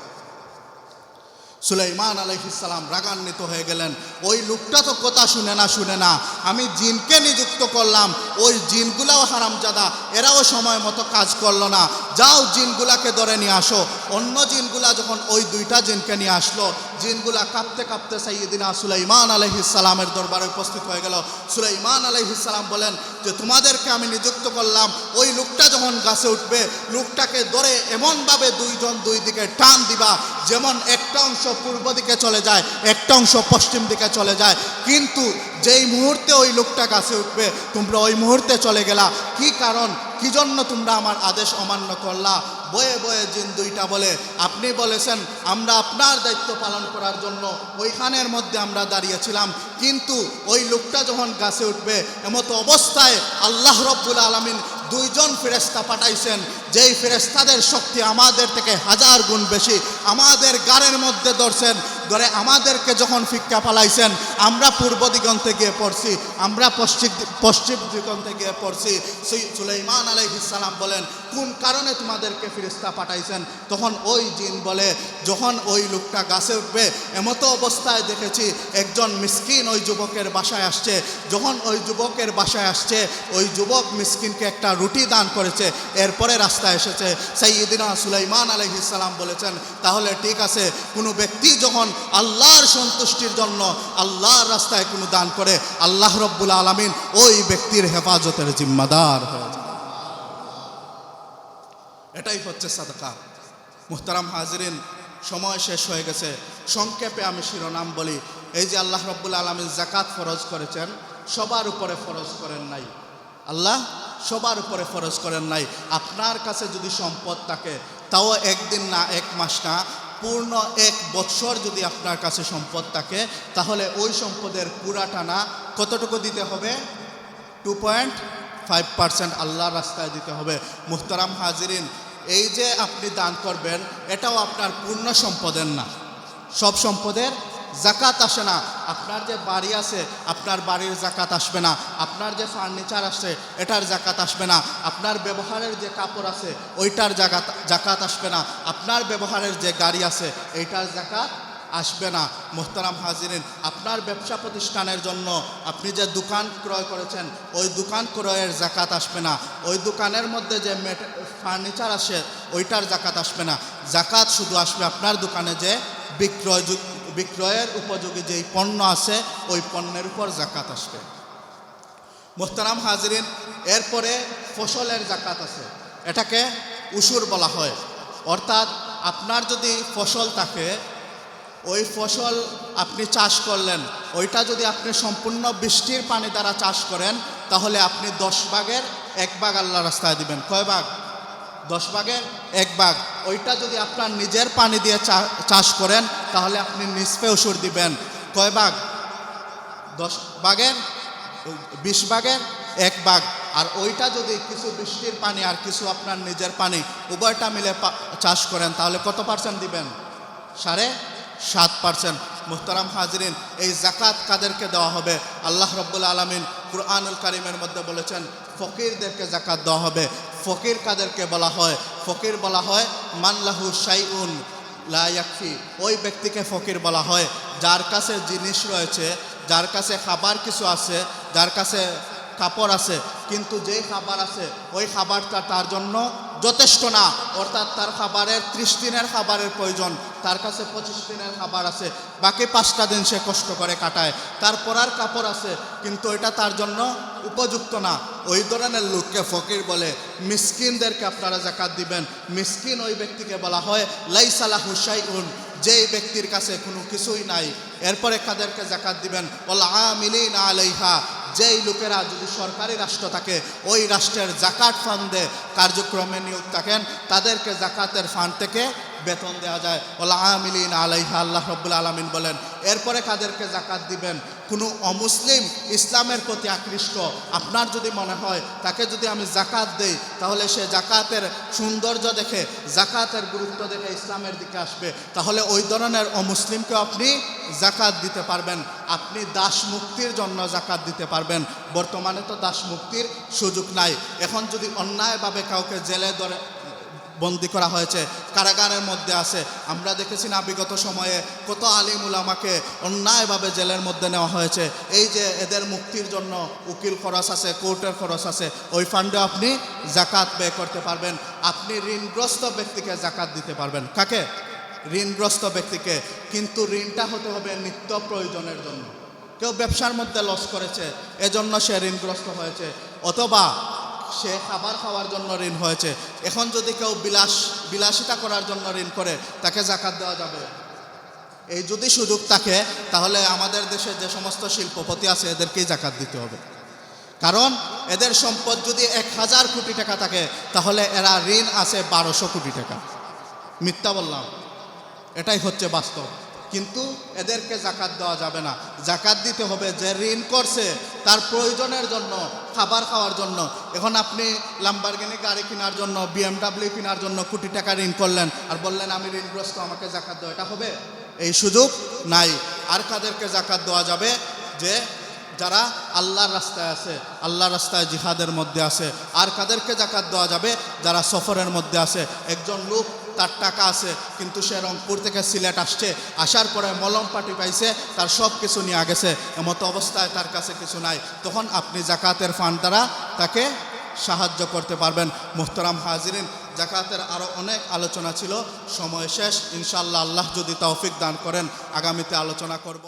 সুলাইমান আলাইহিস সালাম রাগান্বিত হয়ে গেলেন, ওই লোকটা তো কথা শুনে না, আমি জিনকে নিযুক্ত করলাম, ওই জিনগুলাও হারামজাদা, এরাও সময় মতো কাজ করলো না, যাও জিনগুলাকে ধরে নিয়ে আসো। অন্য জিনগুলা যখন ওই দুইটা জিনকে নিয়ে আসলো, জিনগুলা কাঁপতে কাঁপতে সাইয়্যিদিনা সুলাইমান আলাইহিস সালামের দরবারে উপস্থিত হয়ে গেল। সুলাইমান আলাইহিস সালাম বলেন যে তোমাদেরকে আমি নিযুক্ত করলাম, ওই লোকটা যখন গাছে উঠবে, লোকটাকে ধরে এমনভাবে দুইজন দুই দিকে টান দিবা, যেমন একটা অংশ পূর্ব দিকে চলে যায়, একটা অংশ পশ্চিম দিকে চলে যায়, কিন্তু যেই মুহূর্তে ওই লোকটা গাছে উঠবে, তোমরা ওই মুহূর্তে চলে গেলা। কি কারণ, কি জন্য তোমরা আমার আদেশ অমান্য করলা? বয়ে বয়ে জিন দুইটা বলে, আপনি বলেছেন আমরা আপনার দায়িত্ব পালন করার জন্য ওইখানের মধ্যে আমরা দাঁড়িয়েছিলাম, কিন্তু ওই লোকটা যখন গাছে উঠবে, এমতো অবস্থায় আল্লাহ রব্বুল আলামিন দুইজন ফেরেশতা পাঠাইছেন, যেই ফেরেশতাদের শক্তি আমাদের থেকে 1000 গুণ বেশি, আমাদের গাড়ের মধ্যে ধরে আমাদেরকে যখন ফিক্কা পালাইছেন, আমরা পূর্ব দিগন্তে গিয়ে পড়ছি, আমরা পশ্চিম দিগন্তে গিয়ে পড়ছি। সুলাইমান আলাইহিস সালাম বলেন, কোন কারণে তোমাদেরকে ফেরেশতা পাঠাইছেন? তখন ওই জিন বলে, যখন ওই লোকটা গাছে উঠবে, এমতো অবস্থায় দেখেছি একজন মিসকিন ওই যুবকের বাসায় আসছে, যখন ওই যুবকের বাসায় আসছে, ওই যুবক মিসকিনকে একটা রুটি দান করেছে, এরপরে রাস্তায় এসেছে। সাইয়্যিদিনা সুলাইমান আলাইহিস সালাম বলেছেন, তাহলে ঠিক আছে, কোনো ব্যক্তি যখন আল্লাহর সন্তুষ্টির জন্য আল্লাহর রাস্তায় কোনো দান করে, আল্লাহ রব্বুল আলামিন ওই ব্যক্তির হেফাজতের জিম্মাদার হয়ে যায়। এটাই হচ্ছে সাদকা। মুহতারাম হাজিরিন, সময় শেষ হয়ে গেছে, সংক্ষেপে আমি শিরোনাম বলি। এই যে আল্লাহ রব্বুল আলামিন যাকাত ফরজ করেছেন, সবার উপরে ফরজ করেন নাই। আল্লাহ সবার উপরে ফরজ করেন নাই। আপনার কাছে যদি সম্পদ থাকে, তাও একদিন না, এক মাস না, পূর্ণ 1 বৎসর যদি আপনার কাছে সম্পদ থাকে, তাহলে ওই সম্পদের পুরাটা না, কতটুকু দিতে হবে? 2.5% আল্লাহর রাস্তায় দিতে হবে। মুহতারাম হাজিরিন, এই যে আপনি দান করবেন, এটাও আপনার পূর্ণ সম্পদের না, সব সম্পদের জাকাত আসে না। আপনার যে বাড়ি আছে, আপনার বাড়ির জাকাত আসবে না। আপনার যে ফার্নিচার আছে, এটার জাকাত আসবে না। আপনার ব্যবহারের যে কাপড় আছে, ওইটার জাকাত আসবে না। আপনার ব্যবহারের যে গাড়ি আছে, এইটার জাকাত আসবে না। মুহতারাম হাজিরিন, আপনার ব্যবসা প্রতিষ্ঠানের জন্য আপনি যে দোকান ক্রয় করেছেন, ওই দোকান ক্রয়ের জাকাত আসবে না। ওই দোকানের মধ্যে যে ফার্নিচার আসে, ওইটার জাকাত আসবে না। জাকাত শুধু আসবে আপনার দোকানে যে বিক্রয়ের উপযোগী যেই পণ্য আছে, ওই পণ্যের উপর জাকাত আসবে। মুহতারাম হাজিরিন, এরপরে ফসলের জাকাত আছে, এটাকে উশুর বলা হয়। অর্থাৎ আপনার যদি ফসল থাকে, ওই ফসল আপনি চাষ করলেন, ওইটা যদি আপনি সম্পূর্ণ বৃষ্টির পানি দ্বারা চাষ করেন, তাহলে আপনি 10 ভাগের 1 ভাগ আল্লাহ রাস্তায় দিবেন। কয় ভাগ? 10 ভাগের 1 ভাগ। ওইটা যদি আপনার নিজের পানি দিয়ে চাষ করেন, তাহলে আপনি নিসফে উশুর দিবেন। কয় ভাগ? 10 ভাগের 20 ভাগের 1 ভাগ। আর ওইটা যদি কিছু বৃষ্টির পানি আর কিছু আপনার নিজের পানি, উভয়টা মিলে চাষ করেন, তাহলে কত পার্সেন্ট দিবেন? 7.5%। মুহতারাম হাজিরিন, এই জাকাত কাদেরকে দেওয়া হবে? আল্লাহ রব্বুল আলামিন কুরআনুল কারীমের মধ্যে বলেছেন, ফকিরদেরকে জাকাত দেওয়া হবে। ফকির কাদেরকে বলা হয়? ফকির বলা হয় মান লাহু শাইউন লা ইয়াকফি। ওই ব্যক্তিকে ফকির বলা হয় যার কাছে জিনিস রয়েছে, যার কাছে খাবার কিছু আছে, যার কাছে কাপড় আছে, কিন্তু যেই খাবার আছে ওই খাবারটা তার জন্য যথেষ্ট না। অর্থাৎ তার খাবারের 30 দিনের খাবারের প্রয়োজন, তার কাছে 25 দিনের খাবার আছে, বাকি 5টা দিন সে কষ্ট করে কাটায়। তার পরার কাপড় আছে, কিন্তু এটা তার জন্য উপযুক্ত না। ওই ধরনের লোককে ফকির বলে। মিসকিনদেরকে আপনারা জাকাত দিবেন। মিসকিন ওই ব্যক্তিকে বলা হয় লাইসা লাহু শাইউন, যেই ব্যক্তির কাছে কোনো কিছুই নাই। এরপরে কাদেরকে জাকাত দিবেন? ওয়াল আমিলিনা আলাইহা, যেই লোকেরা যদি সরকারি রাষ্ট্র থাকে, ওই রাষ্ট্রের জাকাত ফান্ডে কার্যক্রমে নিয়োগ থাকেন, তাদেরকে জাকাতের ফান্ড থেকে বেতন দেওয়া যায়। ওয়াল আমিলিনা আলাইহা, আল্লাহ রাব্বুল আলামিন বলেন। এরপরে কাদেরকে জাকাত দিবেন? কোনো অমুসলিম ইসলামের প্রতি আকৃষ্ট, আপনার যদি মনে হয় তাকে যদি আমি জাকাত দেই তাহলে সে জাকাতের সৌন্দর্য দেখে, জাকাতের গুরুত্ব দেখে ইসলামের দিকে আসবে, তাহলে ওই ধরনের অমুসলিমকে আপনি জাকাত দিতে পারবেন। আপনি দাস মুক্তির জন্য জাকাত দিতে পারবেন। বর্তমানে তো দাস মুক্তির সুযোগ নাই। এখন যদি অন্যায়ভাবে কাউকে জেলে ধরে বন্দি করা হয়েছে, কারাগারের মধ্যে আছে, আমরা দেখেছি না বিগত সময়ে কত আলিম উলামাকে অন্যায়ভাবে জেলের মধ্যে নেওয়া হয়েছে। এই যে এদের মুক্তির জন্য উকিল খরচ আছে, কোর্টের খরচ আছে, ওই ফান্ডে আপনি জাকাত ব্যয় করতে পারবেন। আপনি ঋণগ্রস্ত ব্যক্তিকে জাকাত দিতে পারবেন। কাকে? ঋণগ্রস্ত ব্যক্তিকে। কিন্তু ঋণটা হতে হবে নিত্য প্রয়োজনের জন্য। কেউ ব্যবসার মধ্যে লস করেছে, এজন্য সে ঋণগ্রস্ত হয়েছে, অথবা সে খাবার খাওয়ার জন্য ঋণ হয়েছে। এখন যদি কেউ বিলাসিতা করার জন্য ঋণ করে, তাকে জাকাত দেওয়া যাবে? এই যদি সুযোগ থাকে তাহলে আমাদের দেশে যে সমস্ত শিল্পপতি আছে এদেরকেই জাকাত দিতে হবে। কারণ এদের সম্পদ যদি 1000 কোটি টাকা থাকে তাহলে এরা ঋণ আছে 1200 কোটি টাকা। মিথ্যা বললাম? এটাই হচ্ছে বাস্তব। কিন্তু এদেরকে জাকাত দেওয়া যাবে না। জাকাত দিতে হবে যে ঋণ করছে তার প্রয়োজনের জন্য, খাবার খাওয়ার জন্য। এখন আপনি লাম্বরগিনি গাড়ি কেনার জন্য, BMW কেনার জন্য কোটি টাকা ঋণ করলেন আর বললেন আমি ঋণগ্রস্ত, আমাকে জাকাত দাও, এটা হবে? এই সুযোগ নাই। আর কাদেরকে জাকাত দেওয়া যাবে? যে যারা আল্লাহর রাস্তায় আছে, আল্লাহর রাস্তায় জিহাদের মধ্যে আছে। আর কাদেরকে জাকাত দেওয়া যাবে? যারা সফরের মধ্যে আছে। একজন লোক তার টাকা আছে কিন্তু সে রংপুর থেকে সিলেট আসছে, আসার পরে মলম পাটি পাইছে, তার সব কিছু নিয়ে গেছে, এমতো অবস্থায় তার কাছে কিছু নাই, তখন আপনি জাকাতের ফান্ড দ্বারা তাকে সাহায্য করতে পারবেন। মুহতারাম হাজিরিন, জাকাতের আরও অনেক আলোচনা ছিল, সময় শেষ। ইনশাআল্লাহ আল্লাহ যদি তৌফিক দান করেন আগামীতে আলোচনা করব।